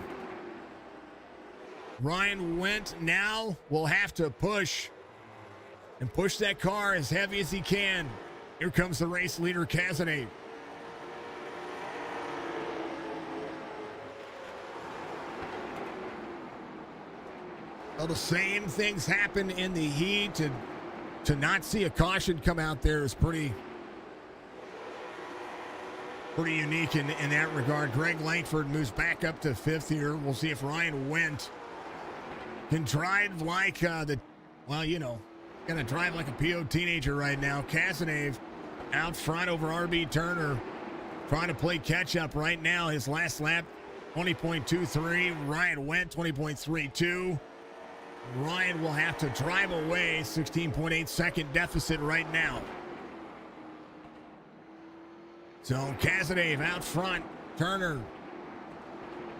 Ryan Wendt now will have to push and push that car as heavy as he can. Here comes the race leader, Cazenave. Well, the same things happen in the heat. To not see a caution come out there is pretty unique in that regard. Greg Langford moves back up to 5th here. We'll see if Ryan Wendt can drive like gonna drive like a PO teenager right now. Cazenave out front over RB Turner, trying to play catch up right now. His last lap, 20.23. Ryan Wendt, 20.32. Ryan will have to drive away. 16.8 second deficit right now. So Cazenave out front, Turner.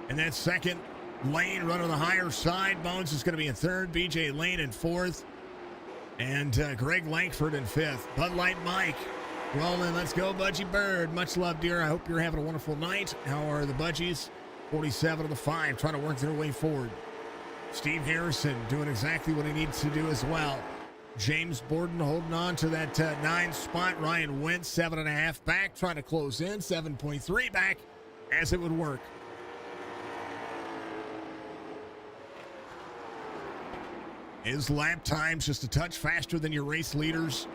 And that second, Lane run on the higher side. Bones is going to be in third. BJ Lane in fourth. And Greg Langford in fifth. Bud Light Mike rolling. Let's go, Budgie Bird. Much love, dear. I hope you're having a wonderful night. How are the Budgies? 47 of the 5 trying to work their way forward. Steve Harrison doing exactly what he needs to do as well. James Borden holding on to that 9 spot. Ryan Wendt 7.5 back, trying to close in. 7.3 back as it would work. His lap time's just a touch faster than your race leaders.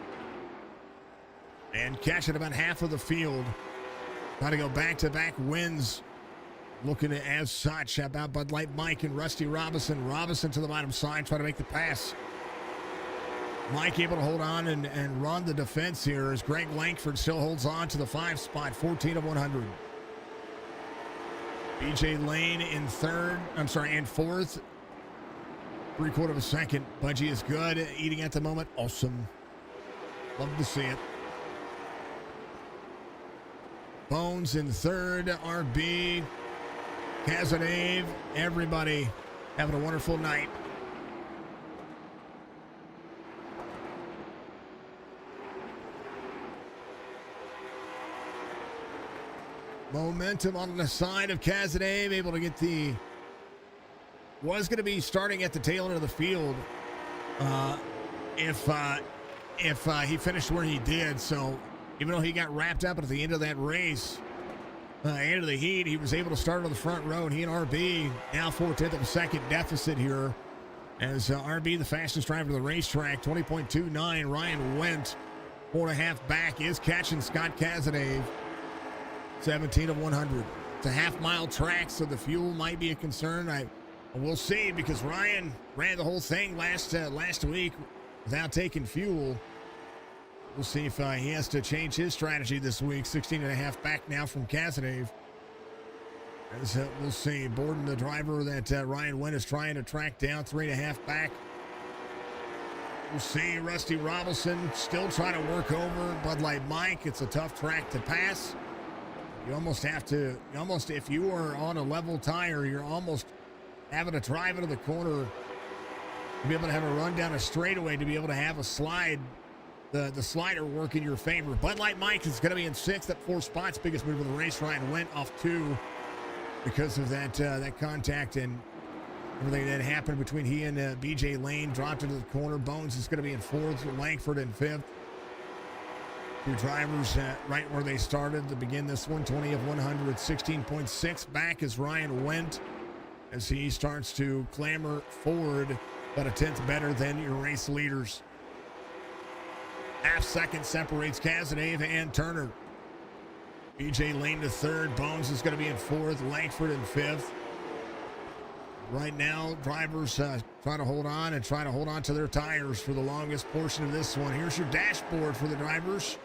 And catching about half of the field. Trying to go back-to-back wins. Looking as such about Bud Light Mike and Rusty Robinson. Robinson to the bottom side, trying to make the pass. Mike able to hold on and run the defense here as Greg Lankford still holds on to the 5 spot, 14 of 100. BJ Lane in fourth. 3/4 of a second. Budgie is good. Eating at the moment. Awesome. Love to see it. Bones in third. RB. Cazenave. Everybody having a wonderful night. Momentum on the side of Cazenave, able to get was going to be starting at the tail end of the field if he finished where he did. So even though he got wrapped up at the end of that race, end of the heat, he was able to start on the front row. And he and RB now 4/10 of a second deficit here as RB, the fastest driver of the racetrack, 20.29. Ryan Wendt, 4.5 back, is catching Scott Cazenave. 17 of 100. It's a half-mile track, so the fuel might be a concern. We'll see, because Ryan ran the whole thing last week without taking fuel. We'll see if he has to change his strategy this week. 16.5 back now from Cazenave. As we'll see. Borden, the driver that Ryan Wendt is trying to track down, 3.5 back. We'll see. Rusty Robinson still trying to work over Bud Light Mike. It's a tough track to pass. You almost have to, if you are on a level tire, you're almost having to drive into the corner to be able to have a run down a straightaway, to be able to have a slide, the slider work in your favor. Bud Light Mike is going to be in 6th at 4 spots. Biggest move of the race. Ryan Wendt off 2 because of that contact and everything that happened between he and BJ Lane. Dropped into the corner. Bones is going to be in 4th. Lankford in 5th. Two drivers right where they started to begin this one. 20 of 100, 16.6 back is Ryan Wendt as he starts to clamber forward, about a 10th better than your race leaders. Half second separates Cazenave and Turner. BJ Lane to 3rd. Bones is going to be in 4th. Lankford in 5th. Right now, drivers trying to hold on to their tires for the longest portion of this one. Here's your dashboard for the drivers,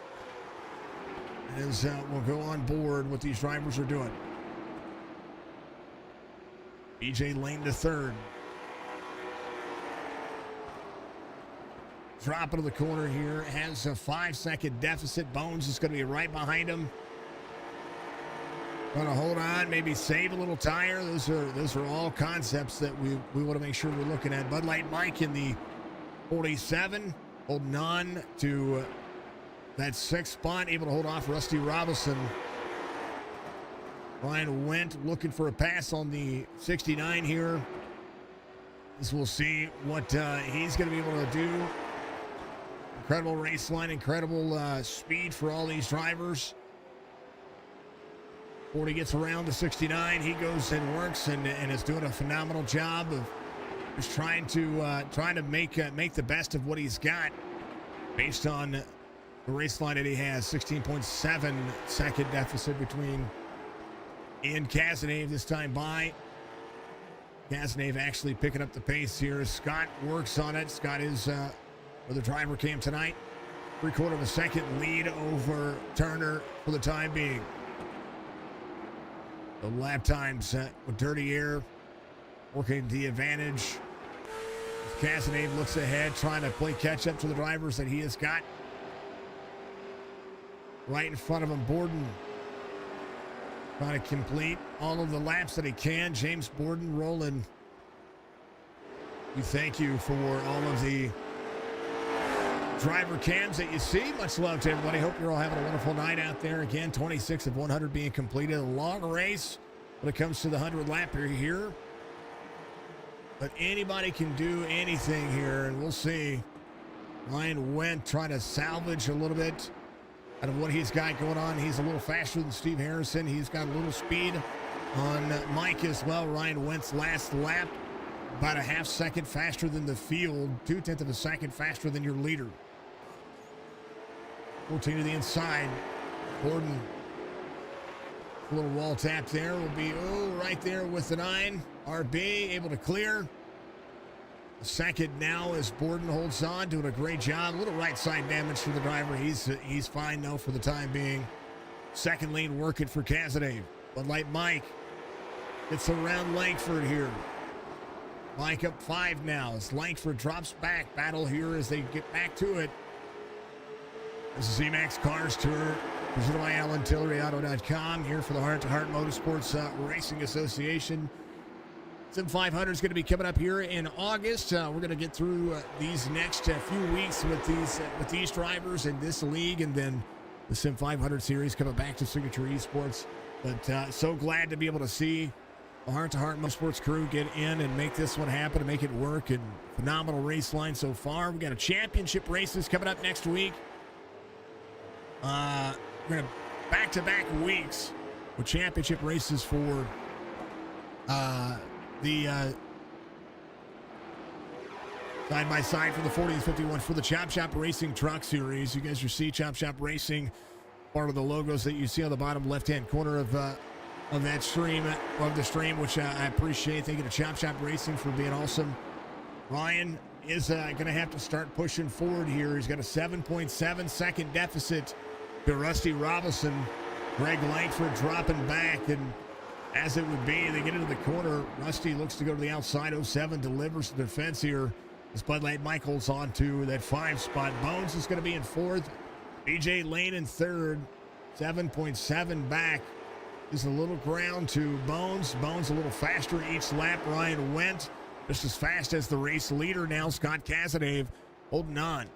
as we'll go on board what these drivers are doing. BJ Lane to 3rd. Drop into the corner here. Has a 5-second deficit. Bones is going to be right behind him. Going to hold on, maybe save a little tire. Those are all concepts that we want to make sure we're looking at. Bud Light Mike in the 47, holding on to that 6th spot, able to hold off Rusty Robinson. Ryan Wendt looking for a pass on the 69 here. As we'll see what he's going to be able to do. Incredible race line, incredible speed for all these drivers. 40 gets around to 69. He goes and works and is doing a phenomenal job of just trying to make the best of what he's got based on the race line that he has. 16.7 second deficit between and Cazenave this time by. Cazenave actually picking up the pace here. Scott works on it. Scott is where the driver came tonight. 3/4 of a second lead over Turner for the time being. The lap times with dirty air working the advantage. Cazenave looks ahead, trying to play catch up to the drivers that he has got. Right in front of him, Borden trying to complete all of the laps that he can. James Borden rolling. We thank you for all of the driver cams that you see. Much love to everybody. Hope you're all having a wonderful night out there. Again, 26 of 100 being completed. A long race when it comes to the 100 lap here. But anybody can do anything here, and we'll see. Ryan Wendt trying to salvage a little bit out of what he's got going on. He's a little faster than Steve Harrison. He's got a little speed on Mike as well. Ryan Wendt's last lap about a half second faster than the field, 0.2 of a second faster than your leader. 14 to the inside. Gordon, a little wall tap there, will be right there with the 9. RB able to clear. The second now as Borden holds on, doing a great job. A little right side damage for the driver. He's fine though for the time being. Second lane working for Cazenave. Bud Light Mike gets around Langford here. Mike up 5 now as Langford drops back. Battle here as they get back to it. This is Emax Cars Tour, presented by Alan Tillery, Auto.com, here for the Hrt2Heart Motorsports Racing Association. Sim 500 is going to be coming up here in August. We're going to get through these next few weeks with these drivers in this league, and then the Sim 500 series coming back to Signature Esports. But so glad to be able to see the Hrt2Heart Motorsports crew get in and make this one happen and make it work. And phenomenal race line so far. We got a championship races coming up next week. We're going to back-to-back weeks with championship races for the side-by-side for the 40 and 51 for the Chop Shop Racing Truck Series. You guys will see Chop Shop Racing, part of the logos that you see on the bottom left-hand corner of that stream, which I appreciate. Thank you to Chop Shop Racing for being awesome. Ryan is going to have to start pushing forward here. He's got a 7.7 second deficit to Rusty Robinson. Greg Langford dropping back, and as it would be, they get into the corner. Rusty looks to go to the outside. 07 delivers the defense here as Bud Light Mike holds on to that 5 spot. Bones is going to be in 4th. BJ Lane in 3rd. 7.7 back. Is a little ground to Bones. Bones a little faster each lap. Ryan Wendt just as fast as the race leader now. Scott Cazenave holding on.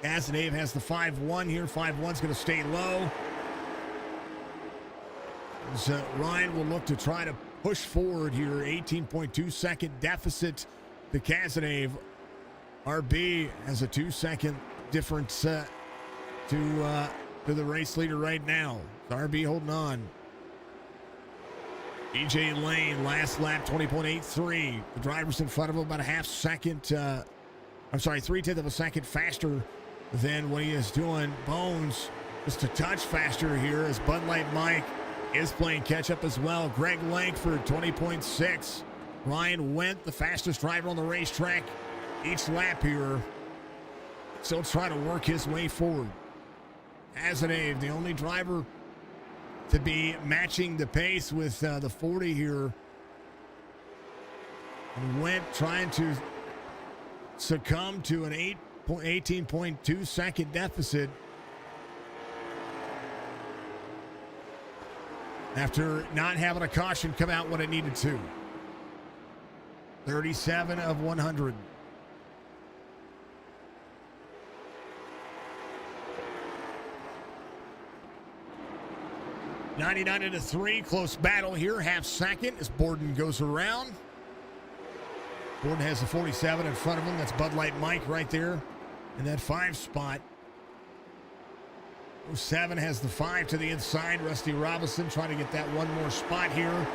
Cazenave has the 5-1 here. 5-1's going to stay low. So Ryan will look to try to push forward here. 18.2 second deficit to Cazenave. RB has a 2 second difference to the race leader right now. RB holding on. BJ Lane, last lap, 20.83. The driver's in front of him about a half second. 0.3 of a second faster than what he is doing. Bones just a touch faster here as Bud Light Mike is playing catch up as well. Greg Langford, 20.6. Ryan Wendt, the fastest driver on the racetrack each lap here. Still trying to work his way forward. Cazenave, the only driver to be matching the pace with the 40 here. And Wendt trying to succumb to an 18.2 second deficit after not having a caution come out when it needed to. 37 of 100. .99 into 3, close battle here, half second as Borden goes around. Borden has the 47 in front of him. That's Bud Light Mike right there in that 5 spot. 07 has the 5 to the inside. Rusty Robinson trying to get that one more spot here.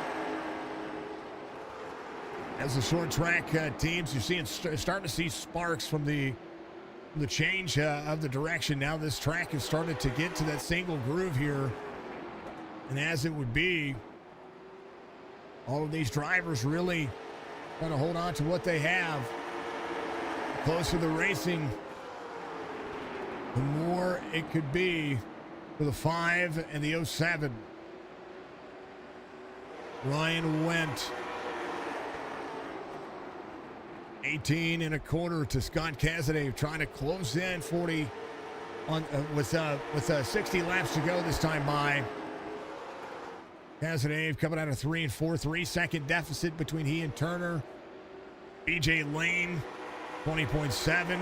As the short track teams, you're seeing starting to see sparks from the change of the direction. Now this track has started to get to that single groove here. And as it would be, all of these drivers really trying to hold on to what they have. The closer the racing, the more it could be for the 5 and the 07. Ryan Wendt, 18.25 to Scott Cazenave, trying to close in 40 on with 60 laps to go this time by. Cazenave coming out of 3 and 4, 3 second deficit between he and Turner. BJ Lane, 20.7.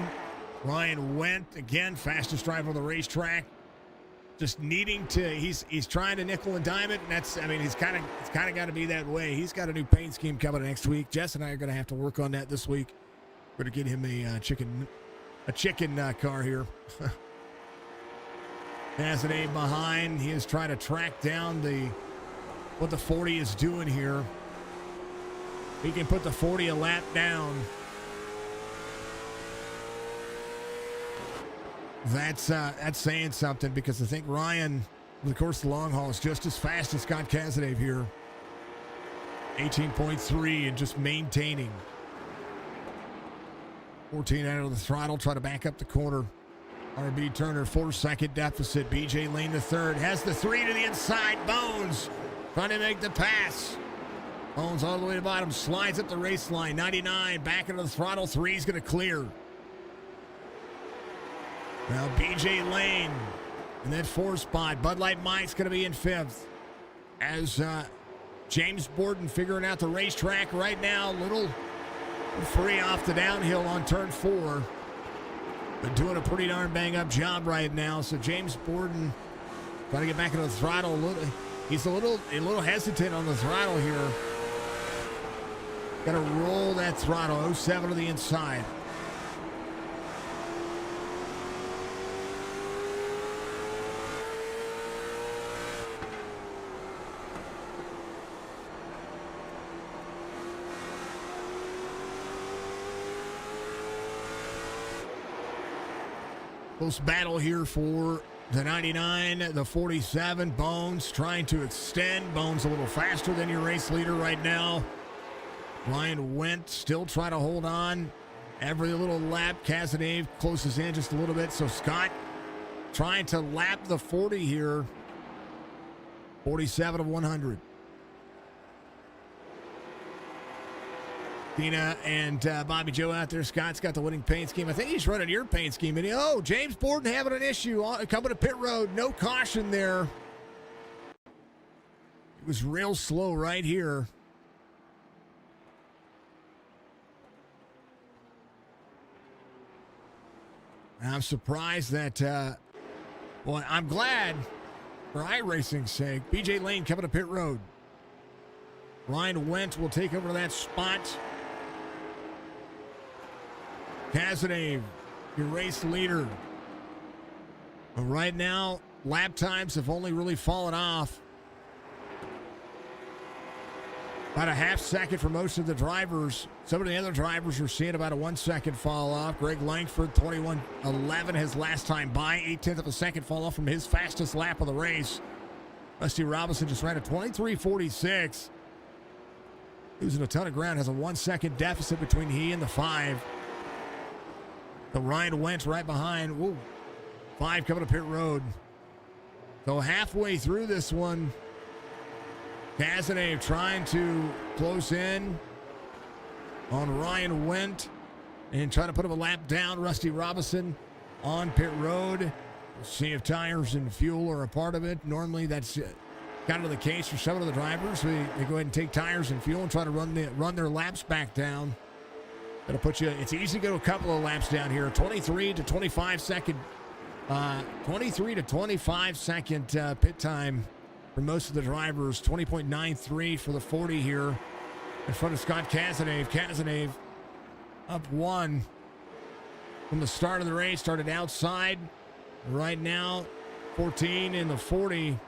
Ryan Wendt, again, fastest driver on the racetrack. Just needing to, he's trying to nickel and dime it, and it's kind of got to be that way. He's got a new paint scheme coming next week. Jess and I are going to have to work on that this week. We're going to get him a chicken car here. Cazenave behind. He is trying to track down what the 40 is doing here. He can put the 40 a lap down. That's saying something, because I think Ryan, of course, the long haul is just as fast as Scott Cazenave here. 18.3 and just maintaining. 14 out of the throttle, try to back up the corner. RB Turner, 4-second deficit. BJ Lane, the third, has the 3 to the inside. Bones trying to make the pass. Bones all the way to the bottom, slides up the race line. 99, back into the throttle. 3's going to clear. Now BJ Lane in that 4 spot. Bud Light Mike's going to be in 5th. As James Borden figuring out the racetrack right now. Little free off the downhill on turn 4. But doing a pretty darn bang-up job right now. So James Borden trying to get back into the throttle a little. He's a little hesitant on the throttle here. Got to roll that throttle. 07 to the inside. Close battle here for the 99, the 47. Bones trying to extend. Bones a little faster than your race leader right now. Ryan Wendt still trying to hold on. Every little lap, Cazenave closes in just a little bit. So Scott trying to lap the 40 here. 47 of 100. Tina and Bobby Joe out there. Scott's got the winning paint scheme. I think he's running your paint scheme. And James Borden having an issue coming to pit road. No caution there. It was real slow right here. And I'm surprised that, I'm glad for iRacing's sake. BJ Lane coming to pit road. Ryan Wendt will take over that spot. Cazenave, your race leader. But right now, lap times have only really fallen off. About a half second for most of the drivers. Some of the other drivers are seeing about a 1 second fall off. Greg Langford, 21.11 his last time by. 0.8 of a second fall off from his fastest lap of the race. Rusty Robinson just ran a 23.46. Losing a ton of ground, has a 1 second deficit between he and the 5. The Ryan Wendt right behind. Woo. 5 coming to pit road. So halfway through this one, Cazenave trying to close in on Ryan Wendt and trying to put him a lap down. Rusty Robinson on pit road. We'll see if tires and fuel are a part of it. Normally that's kind of the case for some of the drivers. They go ahead and take tires and fuel and try to run their laps back down. That'll put you, it's easy to go a couple of laps down here. 23 to 25 second pit time for most of the drivers. 20.93 for the 40 here in front of Scott Cazenave. Cazenave up 1 from the start of the race. Started outside. Right now, 14 in the 40.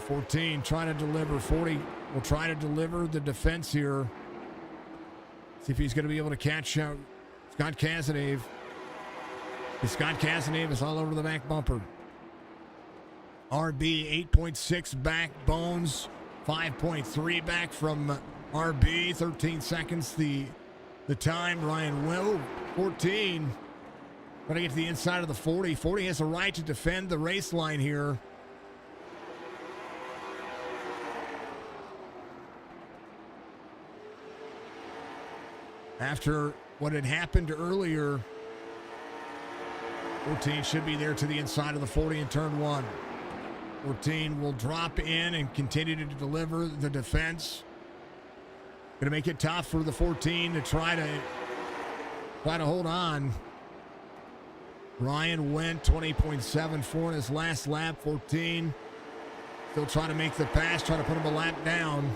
14 trying to deliver. 40 will try to deliver the defense here. See if he's going to be able to catch Scott Cazenave. Scott Cazenave is all over the back bumper. RB 8.6 back. Bones 5.3 back from RB. 13 seconds the time. Ryan Will 14. Trying to get to the inside of the 40. 40 has a right to defend the race line here. After what had happened earlier, 14 should be there to the inside of the 40 in turn 1. 14 will drop in and continue to deliver the defense. Going to make it tough for the 14 to try to hold on. Ryan Wendt 20.74 in his last lap. 14 still trying to make the pass, trying to put him a lap down.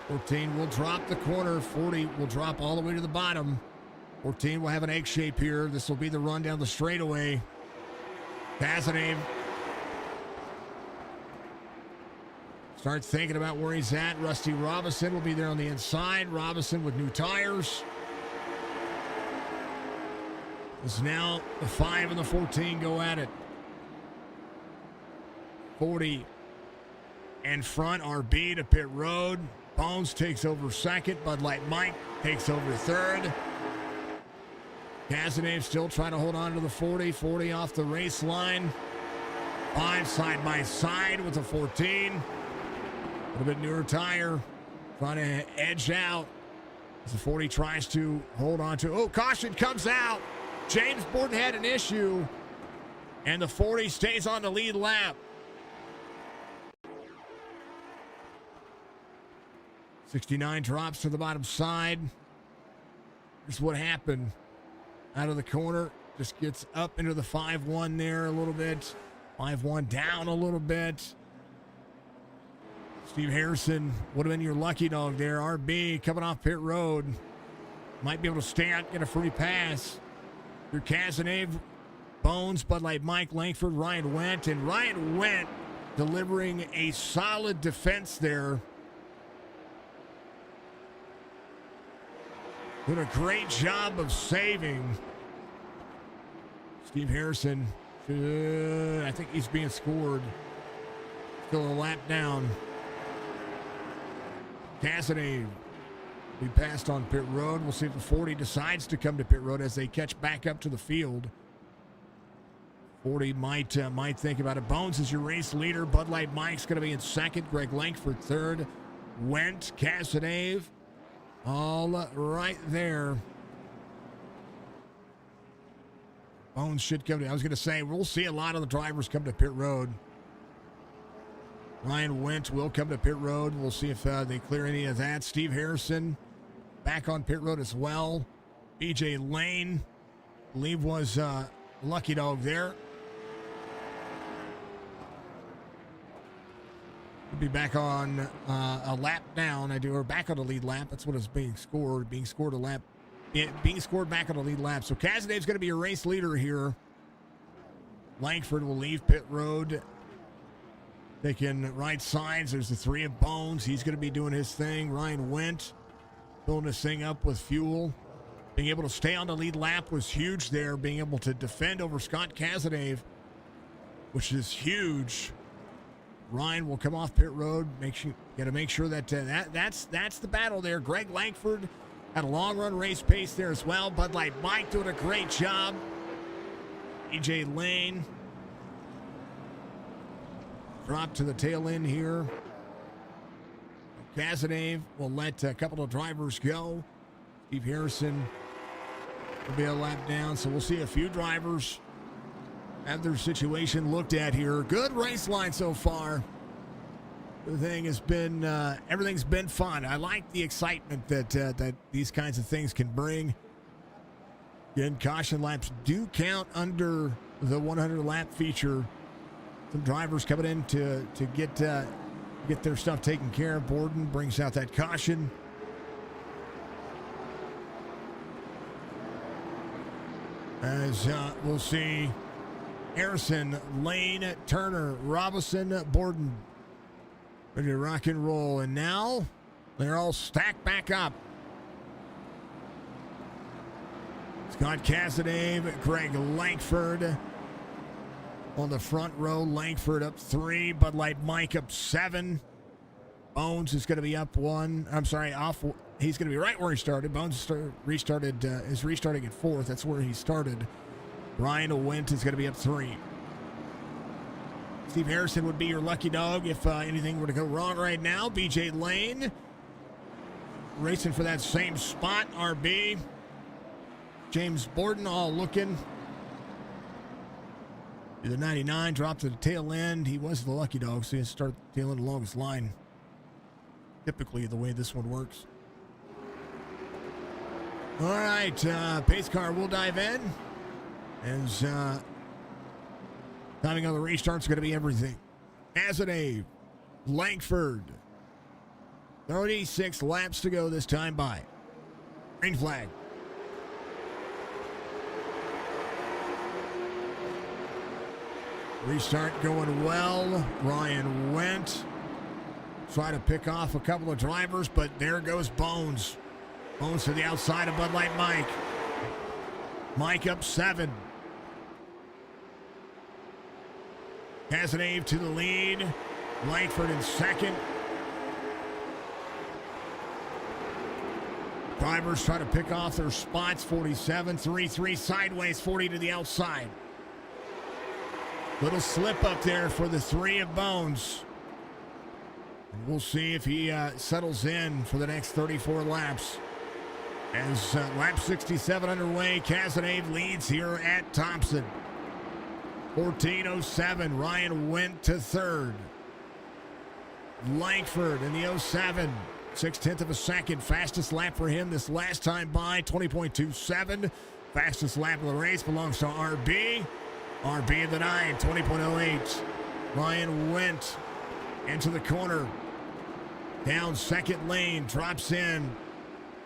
14 will drop the corner. 40 will drop all the way to the bottom. 14 will have an egg shape here. This will be the run down the straightaway. Cazenave Start thinking about where he's at. Rusty Robinson will be there on the inside. Robinson with new tires. It's now the 5 and the 14 go at it. 40 in front. RB to pit road. Bones takes over second. Bud Light Mike takes over third. Cazenave still trying to hold on to the 40. 40 off the race line. 5 side by side with the 14. A little bit newer tire. Trying to edge out. As the 40 tries to hold on to. Oh, caution comes out. James Borden had an issue. And the 40 stays on the lead lap. 69 drops to the bottom side. Here's what happened. Out of the corner. Just gets up into the 5-1 there a little bit. 5-1 down a little bit. Steve Harrison would have been your lucky dog there. RB coming off pit road. Might be able to stay out, get a free pass. Your Cazenave, Bones, Bud Light Mike, Langford, Ryan Wendt. And Ryan Wendt delivering a solid defense there. Doing a great job of saving. Steve Harrison, I think he's being scored. Still a lap down. Cazenave, we passed on pit road. We'll see if the 40 decides to come to pit road as they catch back up to the field. 40 might think about it. Bones is your race leader. Bud Light Mike's going to be in second. Greg Langford third. Wendt, Cazenave, all right there. Bones should come to. I was going to say, we'll see a lot of the drivers come to pit road. Ryan Wendt will come to pit road. We'll see if they clear any of that. Steve Harrison back on pit road as well. BJ Lane, I believe, was lucky dog there. He'll be back on a lap down. Or back on the lead lap. That's what is being scored. Being scored back on the lead lap. So Cazenave's going to be your race leader here. Langford will leave pit road. Taking right sides. There's the 3 of Bones. He's going to be doing his thing. Ryan Wendt filling this thing up with fuel. Being able to stay on the lead lap was huge there. Being able to defend over Scott Cazenave, which is huge. Ryan will come off pit road. Got to make sure that that's the battle there. Greg Langford had a long run race pace there as well. Bud Light Mike doing a great job. EJ Lane drop to the tail end here. Cazenave will let a couple of drivers go. Steve Harrison will be a lap down, so we'll see a few drivers have their situation looked at here. Good race line so far. The thing has been, everything's been fun. I like the excitement that these kinds of things can bring. Again, caution laps do count under the 100 lap feature. Some drivers coming in to get their stuff taken care of. Borden brings out that caution. As we'll see Harrison, Lane, Turner, Robinson, Borden ready to rock and roll. And now they're all stacked back up. Scott Cazenave, Greg Langford on the front row. Langford up 3. Bud Light Mike up 7. Bones is going to be up 1. I'm sorry, off. He's going to be right where he started. Bones is restarting at 4th. That's where he started. Ryan Wendt is going to be up 3. Steve Harrison would be your lucky dog if anything were to go wrong right now. BJ Lane racing for that same spot. RB. James Borden all looking. The 99 dropped to the tail end. He was the lucky dog, so he start tail end along his line. Typically the way this one works. All right, pace car will dive in. As timing on the restart's going to be everything. Cazenave, Langford. 36 laps to go this time by. Green flag. Restart going well. Ryan Wendt try to pick off a couple of drivers, but there goes Bones. Bones to the outside of Bud Light Mike. Mike up 7. Cazenave to the lead. Langford in second. Drivers try to pick off their spots. 47, 3-3 sideways, 40 to the outside. Little slip up there for the 3 of Bones. And we'll see if he settles in for the next 34 laps. As lap 67 underway, Cazenave leads here at Thompson. 14:07, Ryan went to third. Langford in the 07, 0.6 of a second. Fastest lap for him this last time by, 20.27. Fastest lap of the race belongs to RB. RB in the 9, 20.08. Ryan went into the corner. Down second lane, drops in.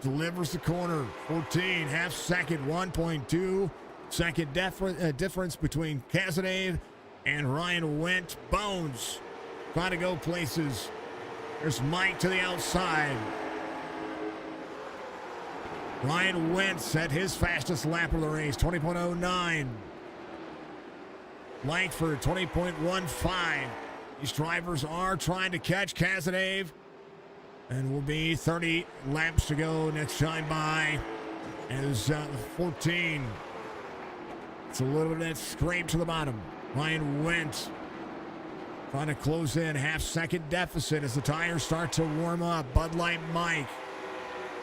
Delivers the corner. 14, half second, 1.2 second difference between Cazenave and Ryan Wendt. Bones trying to go places. There's Mike to the outside. Ryan Wendt set his fastest lap of the race, 20.09. Langford, 20.15. These drivers are trying to catch Cazenave. And will be 30 laps to go next time by as 14. It's a little bit of that scrape to the bottom. Ryan Wendt trying to close in, half-second deficit as the tires start to warm up. Bud Light Mike,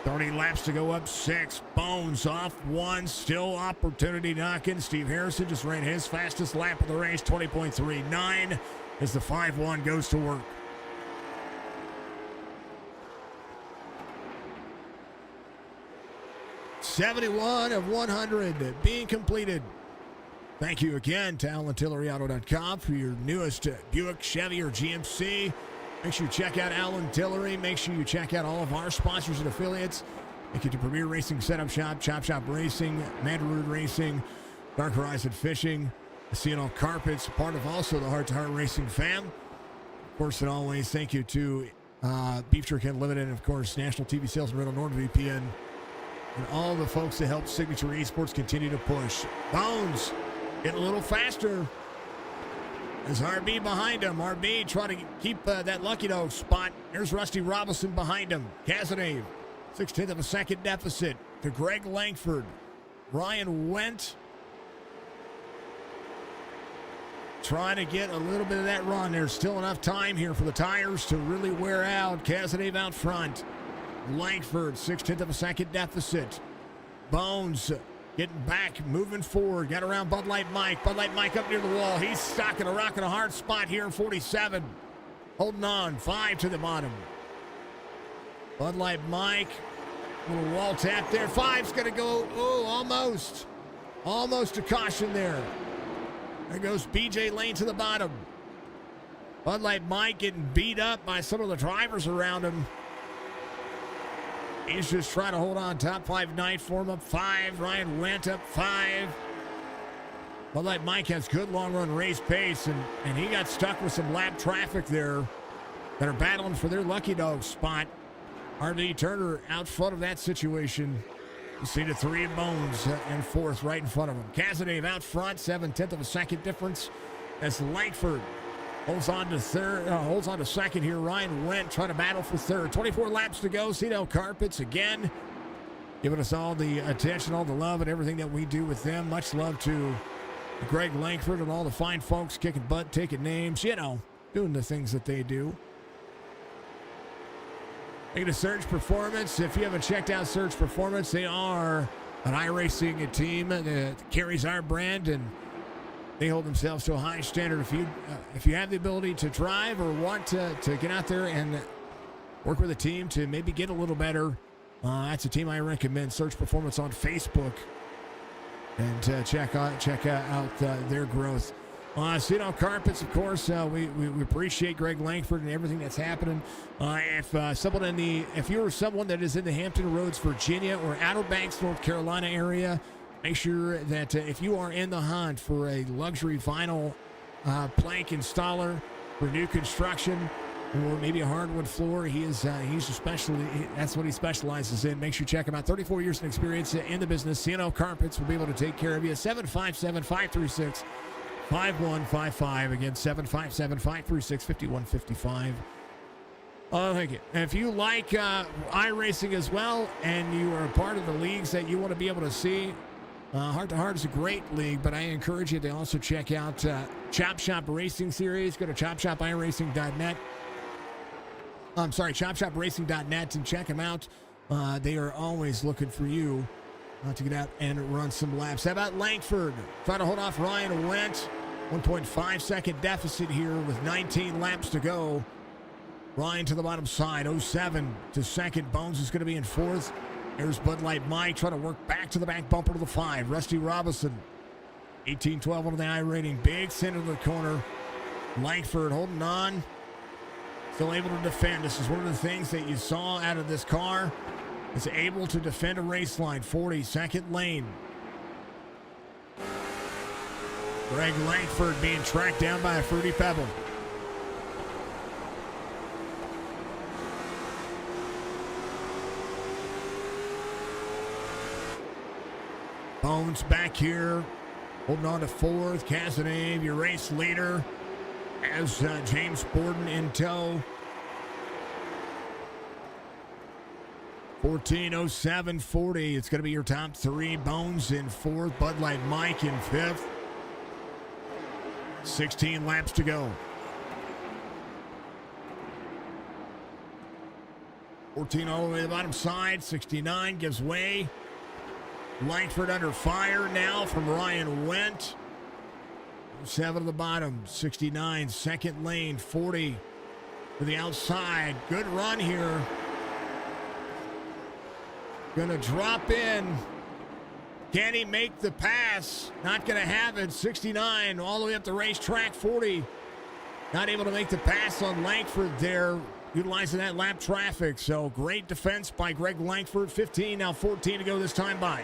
30 laps to go, up 6. Bones off 1, still opportunity knocking. Steve Harrison just ran his fastest lap of the race, 20.39, as the 5-1 goes to work. $71 of 100 being completed. Thank you again to AlanTilleryAuto.com for your newest Buick, Chevy, or GMC. Make sure you check out Alan Tillery. Make sure you check out all of our sponsors and affiliates. Thank you to Premier Racing Setup Shop, Chop Shop Racing, Mandaroon Racing, Dark Horizon Fishing, Casino Carpets, part of also the Hrt2Heart Racing fam. Of course, and always, thank you to Beef Jerky Unlimited, and of course, National TV Sales and Rental NordVPN. And all the folks that help Signature Esports continue to push. Bones getting a little faster. There's RB behind him. RB trying to keep that Lucky Dog spot. There's Rusty Robinson behind him. Cazenave, 0.6 of a second deficit to Greg Langford. Ryan Wendt trying to get a little bit of that run. There's still enough time here for the tires to really wear out. Cazenave out front. Langford, 0.6 of a second deficit. Bones getting back, moving forward. Got around Bud Light Mike. Bud Light Mike up near the wall. He's stuck in a rock and a hard spot here in 47. Holding on, 5 to the bottom. Bud Light Mike, little wall tap there. 5's going to go, almost. Almost a caution there. There goes BJ Lane to the bottom. Bud Light Mike getting beat up by some of the drivers around him. He's just trying to hold on. Top 5 night for him, up 5. Ryan Wendt up 5. Bud Light Mike has good long run race pace, and he got stuck with some lap traffic there that are battling for their Lucky Dog spot. RD Turner out front of that situation. You see the 3 of Bones in 4th right in front of him. Cazenave out front, 0.7 of a second difference as Langford holds on to third, holds on to second here. Ryan Wendt trying to battle for third. 24 laps to go. Cedar Carpets again, giving us all the attention, all the love, and everything that we do with them. Much love to Greg Langford and all the fine folks kicking butt, taking names, doing the things that they do. Taking a Surge Performance. If you haven't checked out Surge Performance, they are an iRacing team that carries our brand, and they hold themselves to a high standard. If you have the ability to drive or want to get out there and work with a team to maybe get a little better, that's a team I recommend. Search Performance on Facebook and check out their growth. Cedar Carpets, of course, we appreciate Greg Langford and everything that's happening. If you're someone that is in the Hampton Roads, Virginia, or Outer Banks, North Carolina area, make sure that if you are in the hunt for a luxury vinyl plank installer for new construction, or maybe a hardwood floor, he's that's what he specializes in. Make sure you check him out. 34 years of experience in the business. C&O Carpets will be able to take care of you. 757-536-5155. Again, 757-536-5155. Thank you. And if you like iRacing as well, and you are a part of the leagues that you want to be able to see, Hrt2Heart is a great league, but I encourage you to also check out Chop Shop Racing Series. Go to chopshopiRacing.net. I'm sorry, chopshopracing.net, and check them out. They are always looking for you to get out and run some laps. How about Langford? Trying to hold off Ryan Wendt. 1.5 second deficit here with 19 laps to go. Ryan to the bottom side, 07 to second. Bones is going to be in fourth. There's Bud Light Mike trying to work back to the back bumper to the 5. Rusty Robinson, 18-12 on the iRating. Big center of the corner. Langford holding on. Still able to defend. This is one of the things that you saw out of this car. Is able to defend a race line. 42nd lane. Greg Langford being tracked down by a Fruity Pebble. Bones back here, holding on to fourth. Cazenave, your race leader, as James Borden in tow. 14:07:40. It's going to be your top three. Bones in fourth. Bud Light Mike in fifth. 16 laps to go. 14 all the way to the bottom side. 69 gives way. Langford under fire now from Ryan Wendt. 7 to the bottom. 69, second lane. 40 to the outside. Good run here. Gonna drop in. Can he make the pass? Not gonna have it. 69 all the way up the racetrack. 40 not able to make the pass on Langford there, utilizing that lap traffic. So great defense by Greg Langford. 15, now 14 to go this time by.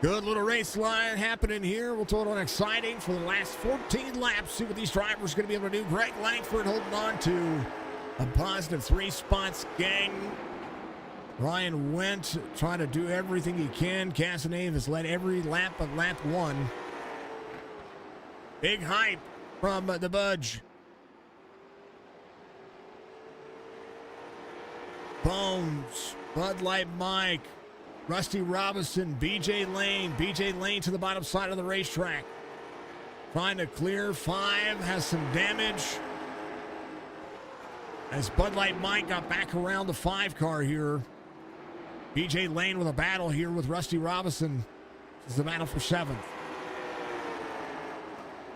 Good little race line happening here. We'll total on exciting for the last 14 laps. See what these drivers are going to be able to do. Greg Langford holding on to a positive 3 spots, gang. Ryan Wendt trying to do everything he can. Cazenave has led every lap but lap 1. Big hype from the Budge. Bones, Bud Light Mike, Rusty Robinson, BJ Lane. BJ Lane to the bottom side of the racetrack. Trying to clear 5, has some damage. As Bud Light Mike got back around the 5 car here. BJ Lane with a battle here with Rusty Robinson. This is the battle for 7th.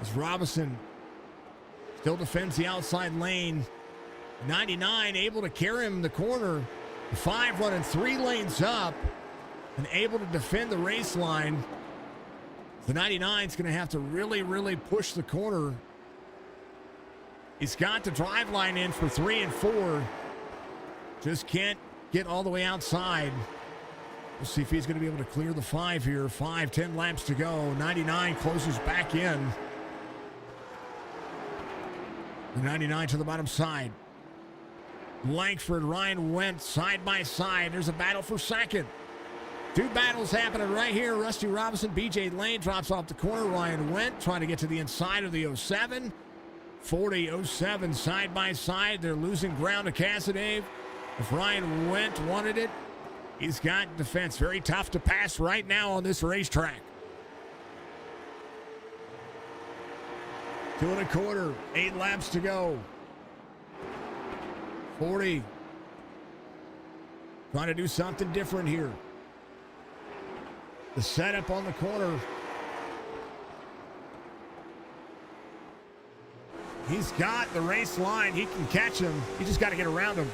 As Robinson still defends the outside lane. 99 able to carry him in the corner. The 5 running 3 lanes up. And able to defend the race line. The 99 is going to have to really, really push the corner. He's got the drive line in for 3 and 4. Just can't get all the way outside. We'll see if he's going to be able to clear the 5 here. 10 laps to go. 99 closes back in. The 99 to the bottom side. Langford, Ryan Wendt side by side. There's a battle for second. 2 battles happening right here. Rusty Robinson, BJ Lane drops off the corner. Ryan Wendt trying to get to the inside of the 07. 40-07 side by side. They're losing ground to Cazenave. If Ryan Wendt wanted it, he's got defense. Very tough to pass right now on this racetrack. 2 1/4, 8 laps to go. 40. Trying to do something different here. The setup on the corner. He's got the race line. He can catch him. He just got to get around him.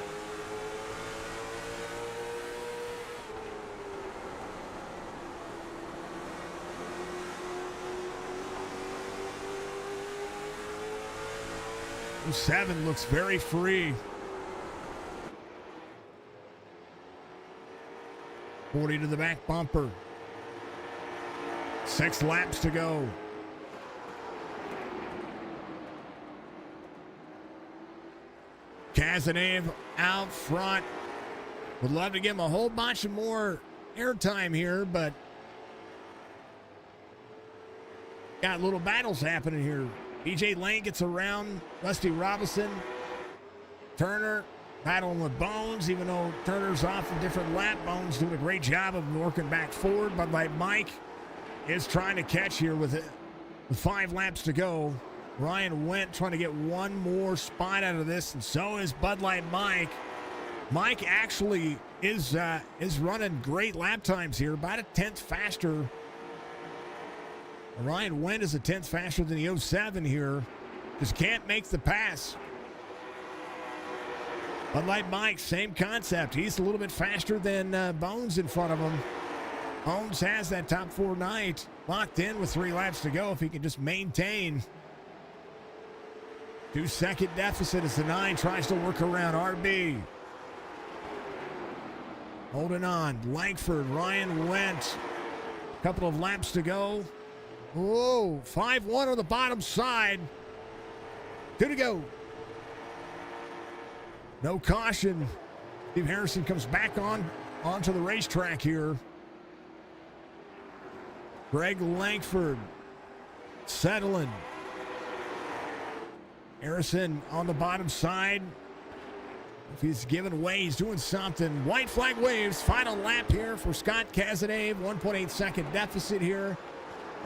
Seven looks very free. 40 to the back bumper. 6 laps to go. Cazenave out front. Would love to give him a whole bunch of more airtime here, but got little battles happening here. BJ Lane gets around Rusty Robinson. Turner battling with Bones, even though Turner's off a different lap. Bones doing a great job of working back forward, but like Mike is trying to catch here with 5 laps to go. Ryan Wendt trying to get one more spot out of this, and so is Bud Light Mike. Mike actually is running great lap times here, about a 10th faster. Ryan Wendt is a 10th faster than the 07 here. Just can't make the pass. Bud Light Mike, same concept. He's a little bit faster than Bones in front of him. Bones has that top 4 night locked in with 3 laps to go if he can just maintain. 2-second deficit as the 9 tries to work around RB. Holding on. Langford, Ryan Wendt. Couple of laps to go. Whoa, 5-1 on the bottom side. 2 to go. No caution. Steve Harrison comes back onto the racetrack here. Greg Langford settling. Harrison on the bottom side. If he's giving way, he's doing something. White flag waves. Final lap here for Scott Cazenave. 1.8 second deficit here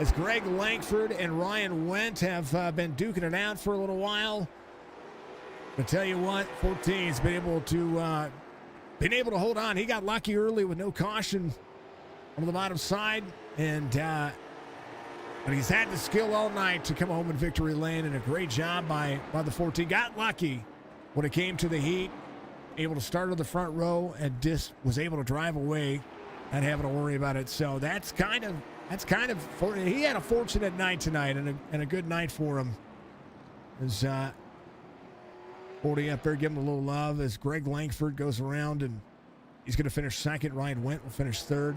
as Greg Langford and Ryan Wendt have been duking it out for a little while. But tell you what, 14's been able to hold on. He got lucky early with no caution on the bottom side, and but he's had the skill all night to come home in victory lane, and a great job by the 14. Got lucky when it came to the heat, able to start on the front row, and just was able to drive away, not having to worry about it. So that's kind of he had a fortunate night tonight, and a good night for him. As 40 up there, give him a little love as Greg Langford goes around, and he's going to finish second. Ryan Wendt will finish third.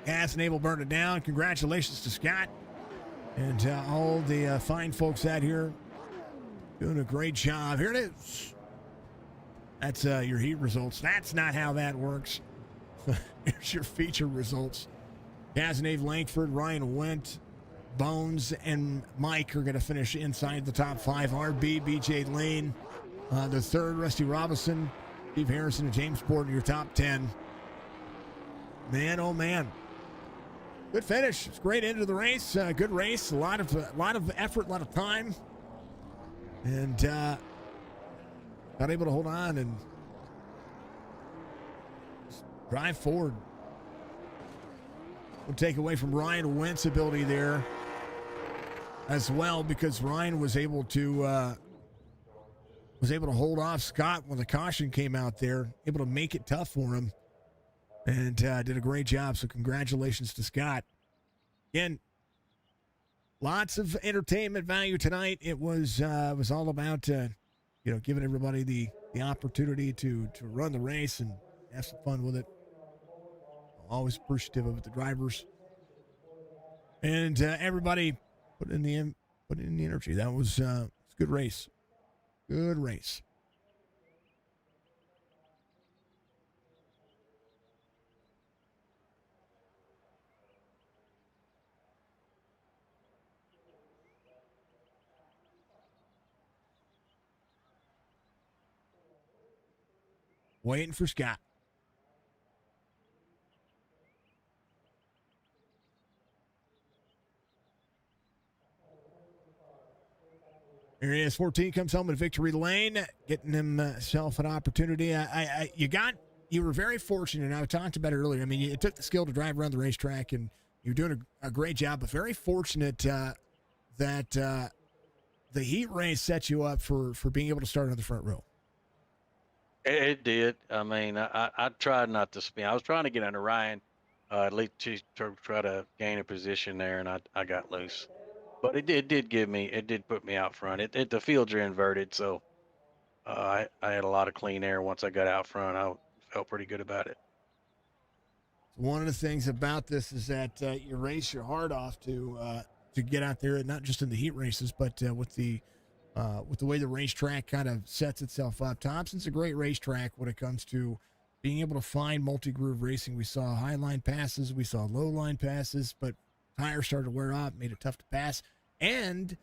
Gas and Abel burned it down. Congratulations to Scott and all the fine folks out here doing a great job. Here it is. That's your heat results. That's not how that works. Here's your feature results. Cazenave, Langford, Ryan Wendt, Bones, and Mike are going to finish inside the top 5. RB, BJ Lane, the third. Rusty Robinson, Steve Harrison, and James Porter, your top 10. Man, oh man. Good finish. It's a great end of the race. Good race. A lot of effort, a lot of time. And not able to hold on and drive forward. We'll take away from Ryan Wendt's ability there as well, because Ryan was able to hold off Scott when the caution came out there, able to make it tough for him, and did a great job. So congratulations to Scott. Again, lots of entertainment value tonight. It was all about giving everybody the opportunity to run the race and have some fun with it. Always appreciative of the drivers and everybody put in the energy. That was a good race. Good race. Waiting for Scott. Here he is. 14 comes home in victory lane, getting himself an opportunity. You were very fortunate, and I talked about it earlier. I mean, it took the skill to drive around the racetrack, and you're doing a great job, but very fortunate that the heat race set you up for being able to start on the front row. It did. I mean, I tried not to spin. I was trying to get under Ryan, at least to try to gain a position there, and I got loose. But it did put me out front. The fields are inverted, so I had a lot of clean air once I got out front. I felt pretty good about it. One of the things about this is that you race your heart off to get out there, not just in the heat races, but with the way the racetrack kind of sets itself up. Thompson's a great racetrack when it comes to being able to find multi-groove racing. We saw high line passes, we saw low line passes, but tires started to wear off, made it tough to pass, and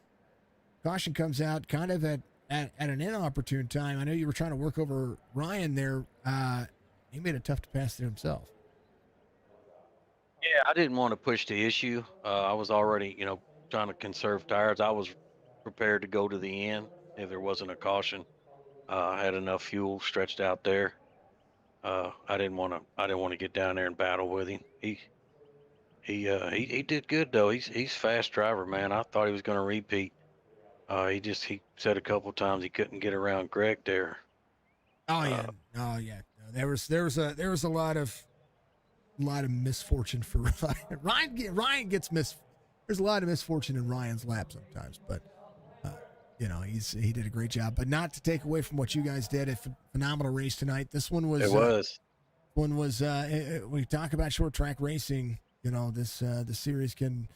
caution comes out kind of at an inopportune time. I know you were trying to work over Ryan there. He made it tough to pass there himself. Yeah, I didn't want to push the issue. I was already, trying to conserve tires. I was prepared to go to the end if there wasn't a caution. I had enough fuel stretched out there. I didn't want to get down there and battle with him. He did good though. He's a fast driver, man. I thought he was going to repeat. He said a couple times he couldn't get around Greg there. Oh yeah. No, there was a lot of misfortune for Ryan. Ryan gets there's a lot of misfortune in Ryan's lap sometimes, but he did a great job. But not to take away from what you guys did, a phenomenal race tonight. This one was. It was. We talk about short track racing. The series can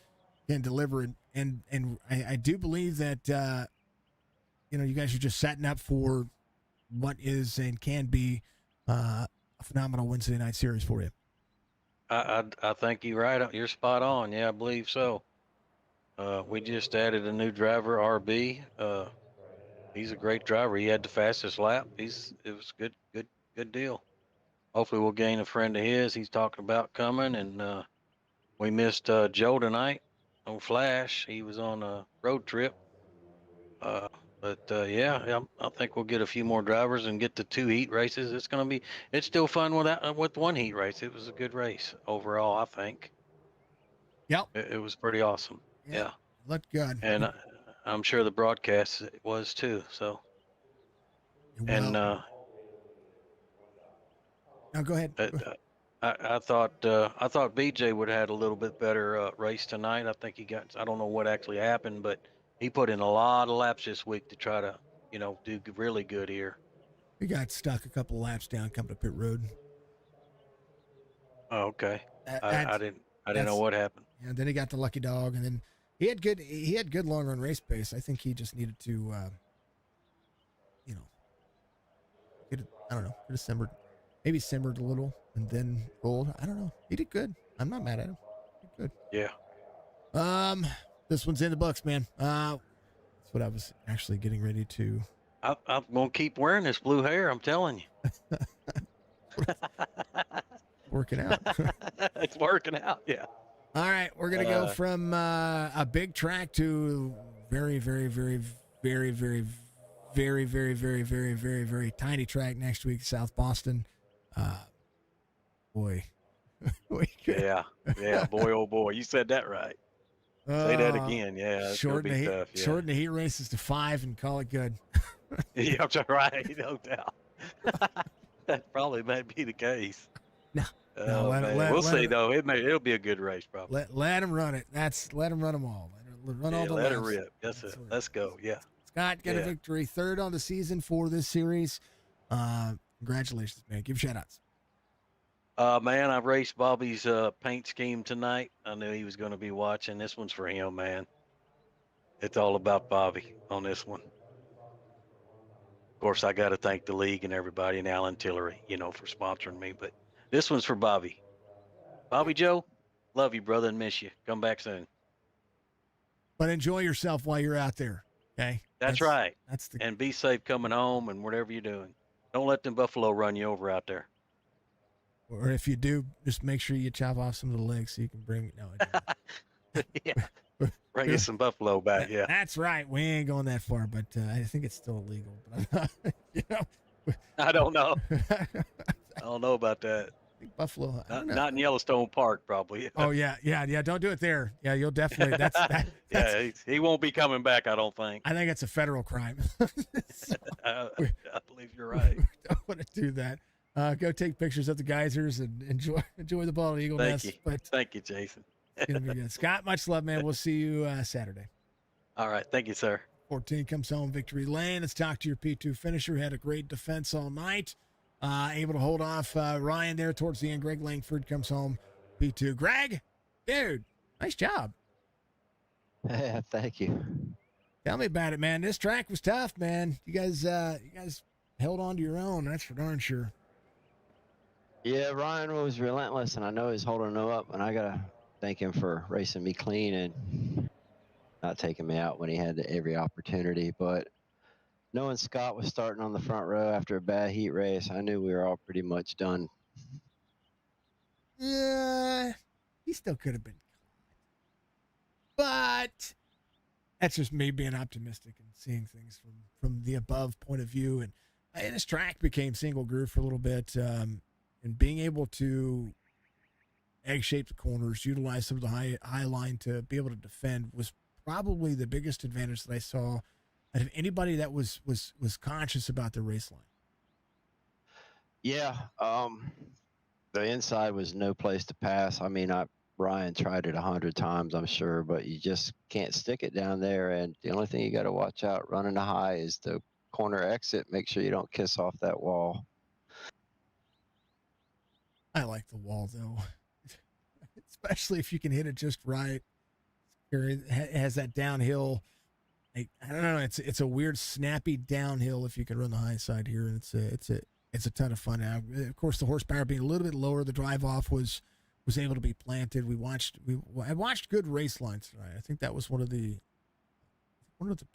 deliver, and I do believe that you guys are just setting up for what is and can be a phenomenal Wednesday night series for you. I think you're right. You're spot on. Yeah, I believe so. We just added a new driver, RB. He's a great driver. He had the fastest lap. It was good deal. Hopefully we'll gain a friend of his. He's talking about coming, and we missed Joe tonight on Flash. He was on a road trip. I think we'll get a few more drivers and get the 2 heat races. It's still fun with 1 heat race. It was a good race overall, I think. Yep. It was pretty awesome. Yeah. Looked good. And I'm sure the broadcast was too. So. Well, now go ahead. I thought BJ would have had a little bit better race tonight. I think I don't know what actually happened, but he put in a lot of laps this week to try to, do really good here. He got stuck a couple of laps down coming to pit road. Oh, okay. I didn't know what happened. And then he got the lucky dog, and then he had good long run race pace. I think he just needed to, could have maybe simmered a little and then rolled. I don't know. He did good. I'm not mad at him. He did good. Yeah. This one's in the books, man. That's what I was actually getting ready to. I'm gonna keep wearing this blue hair. I'm telling you. Working out. It's working out. Yeah. All right, we're gonna go from a big track to very, very, very, very, very, very, very, very, very, very, very tiny track next week, South Boston. Boy. Yeah. Boy, oh boy, you said that right. Say that again. Yeah, it's gonna be tough. Yeah. Shorten the heat races to 5 and call it good. Yeah, that's right. No doubt. That probably might be the case. No, we'll see though. It'll be a good race probably. Let him run it. Let him run them all. Run all the let laps. it rip. That's it. Let's go. Yeah. Scott got a victory, 3rd on the season for this series. Congratulations, man. Give shout outs. Man, I raced Bobby's paint scheme tonight. I knew he was going to be watching. This one's for him, man. It's all about Bobby on this one. Of course, I got to thank the league and everybody and Alan Tillery, for sponsoring me. But this one's for Bobby. Bobby Joe, love you, brother, and miss you. Come back soon. But enjoy yourself while you're out there, okay? That's right. That's and be safe coming home and whatever you're doing. Don't let them buffalo run you over out there. Or if you do, just make sure you chop off some of the legs so you can bring it. No, yeah. Bring you some buffalo back. Yeah. That's right. We ain't going that far, but I think it's still illegal. But I don't know. I don't know about that. I think buffalo. Not in Yellowstone Park, probably. Oh yeah. Don't do it there. Yeah, you'll definitely. Yeah, he won't be coming back. I don't think. I think it's a federal crime. So, I believe you're right. We don't want to do that. Go take pictures of the geysers and enjoy the bald eagle nest. Thank you, Jason. It's gonna be good. Scott, much love, man. We'll see you Saturday. All right. Thank you, sir. 14 comes home victory lane. Let's talk to your P2 finisher. Had a great defense all night. Able to hold off Ryan there towards the end. Greg Langford comes home P2. Greg, dude, nice job. Yeah, thank you. Tell me about it, man. This track was tough, man. You guys held on to your own. That's for darn sure. Yeah, Ryan was relentless, and I know he's holding him up, and I got to thank him for racing me clean and not taking me out when he had every opportunity. But knowing Scott was starting on the front row after a bad heat race, I knew we were all pretty much done. He still could have been caught. But that's just me being optimistic and seeing things from the above point of view. And this track became single groove for a little bit. And being able to egg-shape the corners, utilize some of the high line to be able to defend was probably the biggest advantage that I saw out of anybody that was conscious about the race line. Yeah, the inside was no place to pass. I mean, Ryan tried it 100 times, I'm sure, but you just can't stick it down there. And the only thing you got to watch out running the high is the corner exit. Make sure you don't kiss off that wall. I like the wall, though, especially if you can hit it just right. It has that downhill. I don't know. It's a weird, snappy downhill if you can run the high side here, and it's a ton of fun. Now, of course, the horsepower being a little bit lower, the drive off was able to be planted. I watched good race lines tonight. I think that was one of the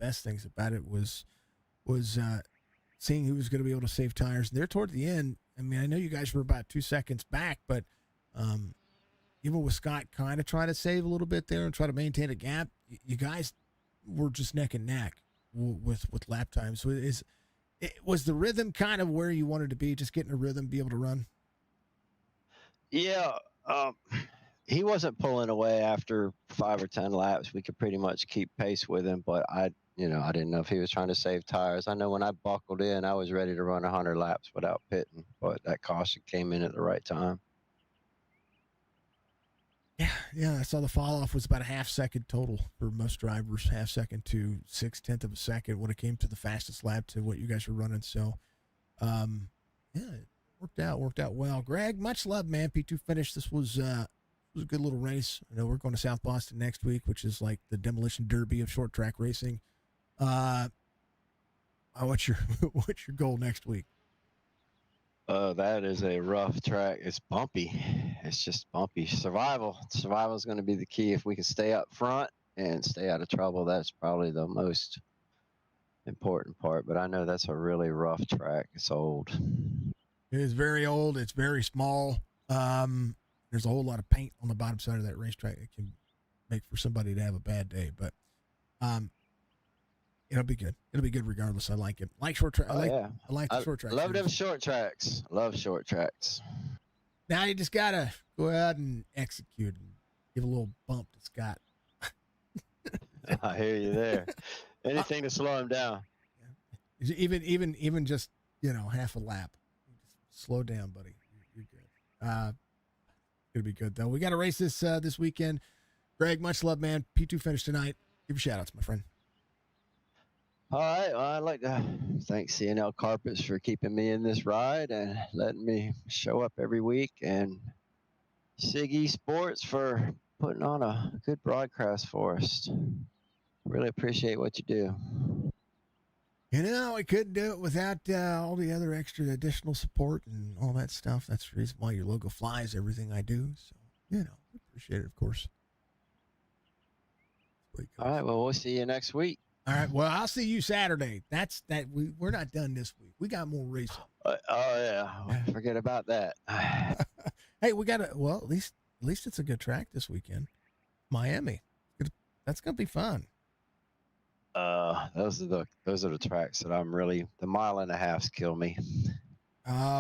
best things about it was seeing who was going to be able to save tires. And there toward the end, I mean, I know you guys were about 2 seconds back, but even with Scott kind of trying to save a little bit there and try to maintain a gap, you guys were just neck and neck with lap time. So was the rhythm kind of where you wanted to be, just getting a rhythm, be able to run? Yeah, he wasn't pulling away after 5 or 10 laps. We could pretty much keep pace with him, but I didn't know if he was trying to save tires. I know when I buckled in, I was ready to run 100 laps without pitting, but that caution came in at the right time. Yeah. I saw the fall off was about a half second total for most drivers, half second to 0.6 of a second when it came to the fastest lap to what you guys were running. So, it worked out well. Greg, much love, man. P2 finish. This was a good little race. I know we're going to South Boston next week, which is like the demolition derby of short track racing. What's your goal next week? That is a rough track. It's bumpy. It's just bumpy. Survival is going to be the key. If we can stay up front and stay out of trouble, that's probably the most important part. But I know that's a really rough track. It's old. It is very old. It's very small. There's a whole lot of paint on the bottom side of that racetrack. It can make for somebody to have a bad day, but it'll be good. It'll be good regardless. I like it. Like short track. I like the short track. Love them short tracks. Love short tracks. Now you just gotta go out and execute and give a little bump to Scott. I hear you there. Anything to slow him down. Even just half a lap. Slow down, buddy. You're good. It'll be good though. We got to race this weekend. Greg, much love, man. P2 finished tonight. Give your shout outs, my friend. All right. Well, I'd like to thank CNL Carpets for keeping me in this ride and letting me show up every week, and Siggy Sports for putting on a good broadcast for us. Really appreciate what you do. We couldn't do it without all the other additional support and all that stuff. That's the reason why your logo flies everything I do. So, appreciate it, of course. All right. Well, we'll see you next week. All right. Well, I'll see you Saturday. We're not done this week. We got more racing. Yeah. Forget about that. Hey, we got at least it's a good track this weekend. Miami. That's going to be fun. Those are the tracks that I'm really, the 1.5 miles kill me.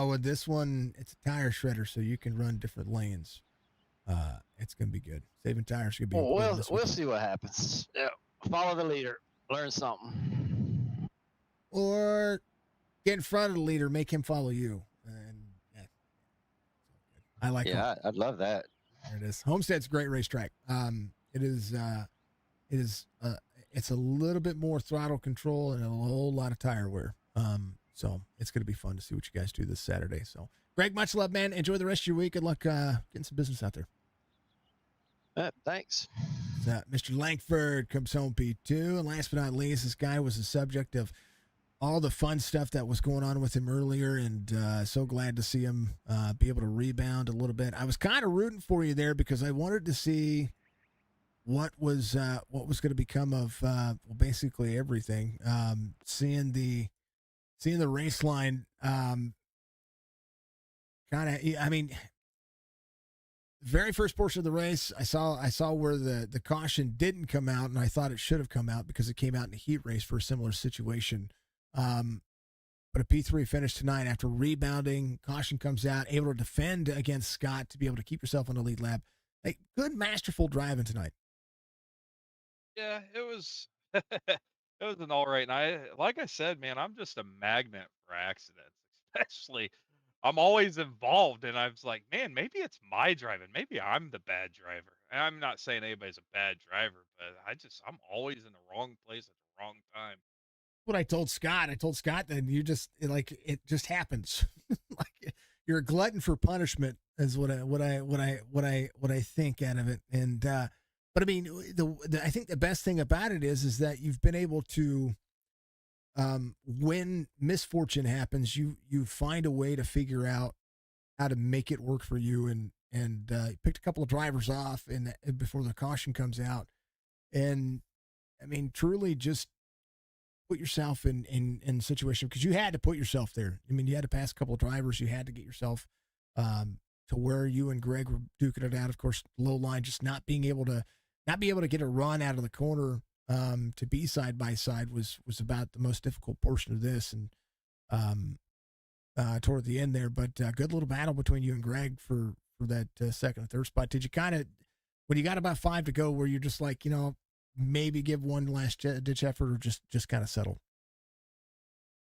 With this one, it's a tire shredder, so you can run different lanes. It's going to be good. Saving tires could be. We'll see what happens. Yeah. Follow the leader. Learn something. Or get in front of the leader, make him follow you. And I like it. Yeah, I'd love that. There it is. Homestead's a great racetrack. It's a little bit more throttle control and a whole lot of tire wear. So it's going to be fun to see what you guys do this Saturday. So, Greg, much love, man. Enjoy the rest of your week. Good luck getting some business out there. Thanks. Mr. Langford comes home P2. And last but not least, this guy was the subject of all the fun stuff that was going on with him earlier, and so glad to see him be able to rebound a little bit. I was kind of rooting for you there because I wanted to see what was going to become of basically everything. Seeing the race line, kind of. I mean, very first portion of the race, I saw where the caution didn't come out, and I thought it should have come out because it came out in a heat race for a similar situation. But a P3 finish tonight after rebounding, caution comes out, able to defend against Scott to be able to keep yourself on the lead lap. Like, good, masterful driving tonight. Yeah, it was it was an all right night. Like I said, man, I'm just a magnet for accidents. Especially, I'm always involved, and I was like, man, maybe it's my driving. Maybe I'm the bad driver. And I'm not saying anybody's a bad driver, but I'm always in the wrong place at the wrong time. What I told Scott that you just it just happens. Like, you're a glutton for punishment is what I think out of it. And but I mean, I think the best thing about it is that you've been able to, when misfortune happens, you find a way to figure out how to make it work for you, and picked a couple of drivers off before the caution comes out, and I mean, truly just put yourself in a situation, because you had to put yourself there. I mean, you had to pass a couple of drivers. You had to get yourself to where you and Greg were duking it out. Of course, low line, just not being able to get a run out of the corner to be side by side was about the most difficult portion of this, and toward the end there. But good little battle between you and Greg for that second and third spot. Did you kind of, when you got about 5 to go, where you're just like, maybe give one last ditch effort, or just kind of settle?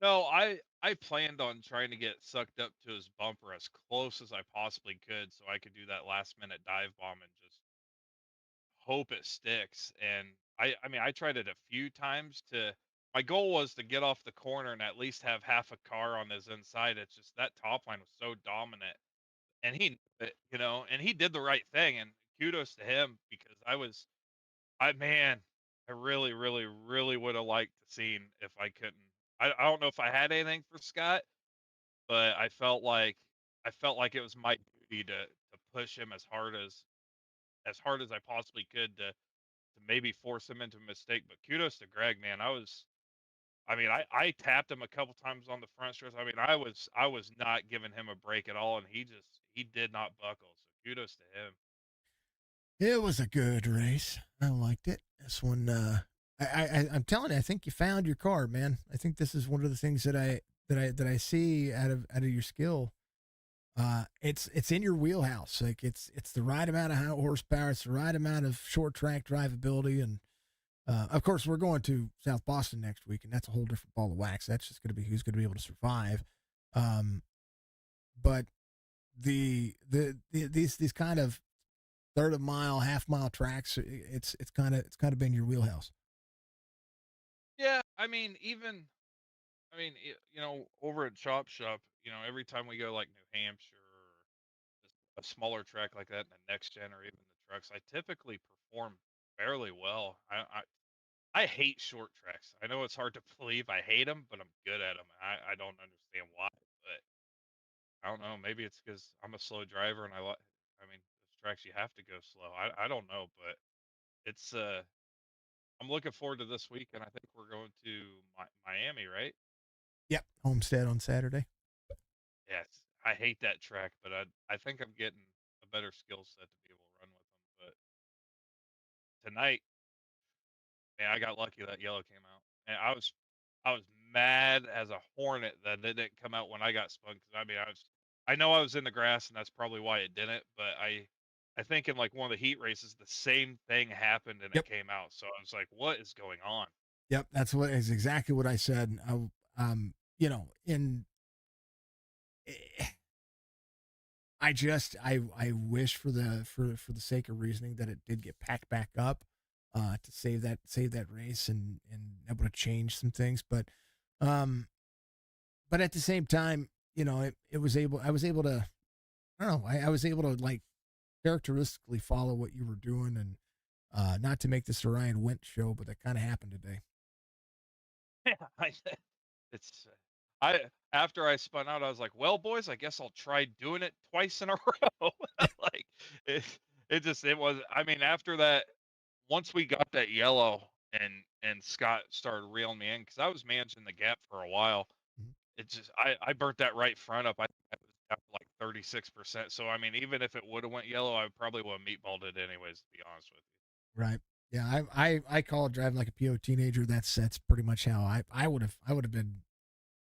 No, I planned on trying to get sucked up to his bumper as close as I possibly could, so I could do that last minute dive bomb and just hope it sticks. And I mean, I tried it a few times. My goal was to get off the corner and at least have half a car on his inside. It's just that top line was so dominant, and and he did the right thing. And kudos to him, because man, I really, really, really would have liked to seen if I couldn't. I don't know if I had anything for Scott, but I felt like it was my duty to push him as hard as I possibly could to maybe force him into a mistake. But kudos to Greg, man. I tapped him a couple times on the front stretch. I mean, I was not giving him a break at all, and he did not buckle. So kudos to him. It was a good race. I liked it. This one, I'm telling you, I think you found your car, man. I think this is one of the things that I see out of your skill. It's in your wheelhouse. Like, it's the right amount of high horsepower. It's the right amount of short track drivability. And, of course, we're going to South Boston next week, and that's a whole different ball of wax. That's just going to be who's going to be able to survive. But these kind of third of mile, half mile tracks, it's kind of been your wheelhouse. Yeah, over at Chop Shop, every time we go like New Hampshire or just a smaller track like that in the next gen or even the trucks, I typically perform fairly well. I hate short tracks. I know it's hard to believe. I hate them, but I'm good at them. I don't understand why, but I don't know. Maybe it's because I'm a slow driver and those tracks you have to go slow. I don't know, but it's I'm looking forward to this week, and I think we're going to Miami, right? Yep, Homestead on Saturday. Yes, I hate that track, but I think I'm getting a better skill set to be able to run with them. But tonight, man, I got lucky that yellow came out, and I was mad as a hornet that it didn't come out when I got spun. Because I know I was in the grass, and that's probably why it didn't. But I think in like one of the heat races, the same thing happened and Yep. it came out. So I was like, what is going on? Yep, that's exactly what I said. I wish for the sake of reasoning that it did get packed back up to save that race and able to change some things. But but at the same time, I was able to, I don't know, I was able to like characteristically follow what you were doing, and not to make this a Ryan Went show, but that kind of happened today. Yeah, it's I after I spun out, I was like, "Well, boys, I guess I'll try doing it twice in a row." Like it, it was. I mean, after that, once we got that yellow and Scott started reeling me in because I was managing the gap for a while. Mhm. It just I burnt that right front up. I was up like 36%. So I mean, even if it would have went yellow, I probably would have meatballed it anyways. To be honest with you. Right. Yeah. I call it driving like a PO teenager. That's pretty much how I would have been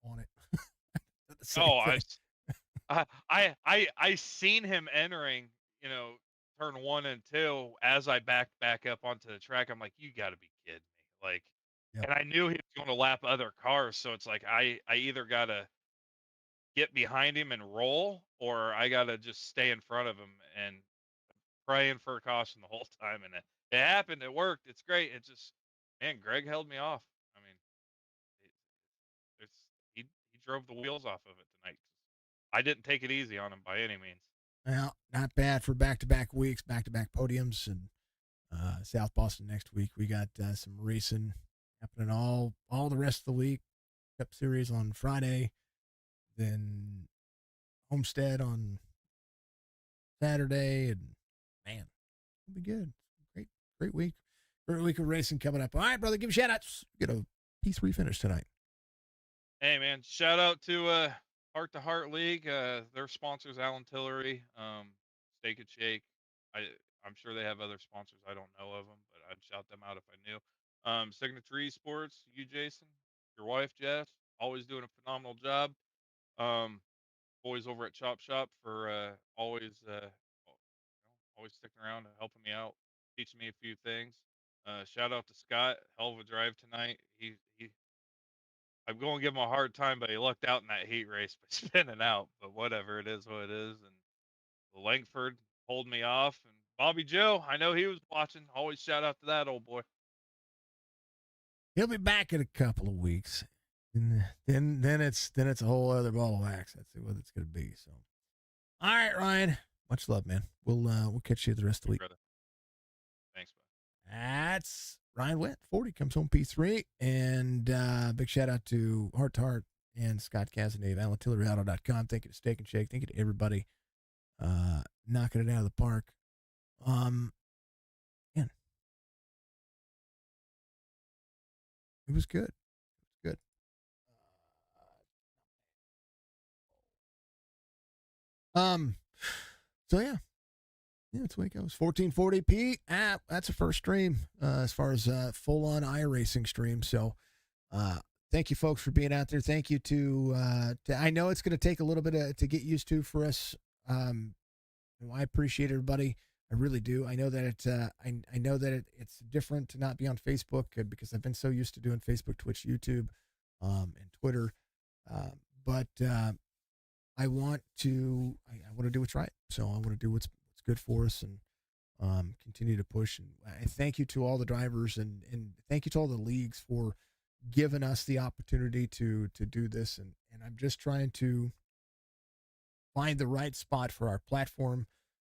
on it. The same Oh, thing. I seen him entering, turn 1 and 2 as I backed back up onto the track. I'm like, you got to be kidding me. Like, Yep. and I knew he was going to lap other cars, so it's like I either got to get behind him and roll, or I got to just stay in front of him and praying for a caution the whole time. And it happened. It worked. It's great. It just, man, Greg held me off. I mean, it, it's he drove the wheels off of it tonight. I didn't take it easy on him by any means. Well, not bad for back-to-back weeks, back-to-back podiums, and South Boston next week. We got some racing happening all the rest of the week. Cup Series on Friday, then Homestead on Saturday, and man, it'll be good. Great week. Great week of racing coming up. All right, brother, give shout outs. Get a P3 finish tonight. Hey man, shout out to Hrt2Heart League. Their sponsors, Alan Tillery, Steak and Shake. I'm sure they have other sponsors. I don't know of them, but I'd shout them out if I knew. Signature Esports, you Jason, your wife Jess, always doing a phenomenal job. Boys over at Chop Shop for always sticking around and helping me out, teaching me a few things. Shout out to Scott, hell of a drive tonight. He I'm going to give him a hard time, but he lucked out in that heat race by spinning out. But whatever, it is what it is. And Langford pulled me off. And Bobby Joe, I know he was watching. Always shout out to that old boy. He'll be back in a couple of weeks. And then it's a whole other ball of wax. That's what it's gonna be. So all right, Ryan. Much love, man. We'll catch you the rest of the week. Brother. Thanks, bud. That's Ryan Went, 40, comes home P3. And big shout out to Hrt2Heart and Scott Casanave, AlanTilleryAuto.com. Thank you to Steak and Shake. Thank you to everybody knocking it out of the park. Man, it was good. Good. So yeah, that's the way it goes. 1440p. That's a first stream as far as full on iRacing stream. So thank you folks for being out there. Thank you to I know it's going to take a little bit to get used to for us. I appreciate everybody. I really do. I know that I know that it's different to not be on Facebook because I've been so used to doing Facebook, Twitch, YouTube, and Twitter. But I want to do what's right. So I want to do what's good for us and continue to push. And I thank you to all the drivers and thank you to all the leagues for giving us the opportunity to do this. And I'm just trying to find the right spot for our platform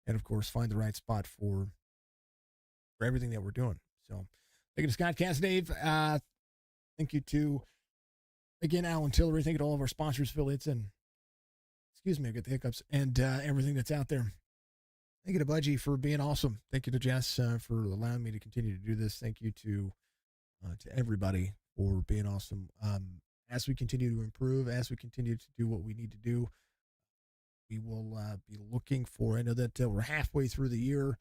and of course find the right spot for everything that we're doing. So thank you to Scott Casanave. Thank you to, again, Alan Tillery. Thank you to all of our sponsors, affiliates, and excuse me, I get the hiccups, and everything that's out there. Thank you to Budgie for being awesome. Thank you to Jess for allowing me to continue to do this. Thank you to everybody for being awesome. As we continue to improve, as we continue to do what we need to do, we will be looking for, I know that we're halfway through the year.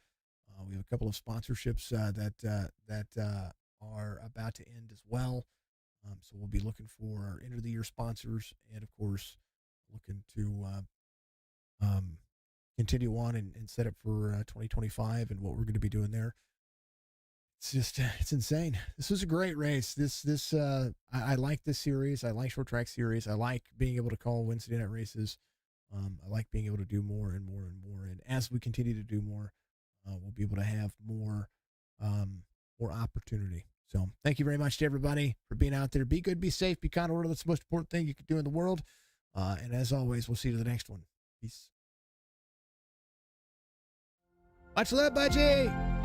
We have a couple of sponsorships that are about to end as well. So we'll be looking for our end of the year sponsors and, of course, looking to continue on and set up for 2025 and what we're going to be doing there. It's just, it's insane. This was a great race. I like this series. I like short track series. I like being able to call Wednesday night races. I like being able to do more and more and more. And as we continue to do more, we'll be able to have more opportunity. So thank you very much to everybody for being out there. Be good, be safe, be kind of order. That's the most important thing you can do in the world. And as always, we'll see you to the next one. Peace. Much love, budgie.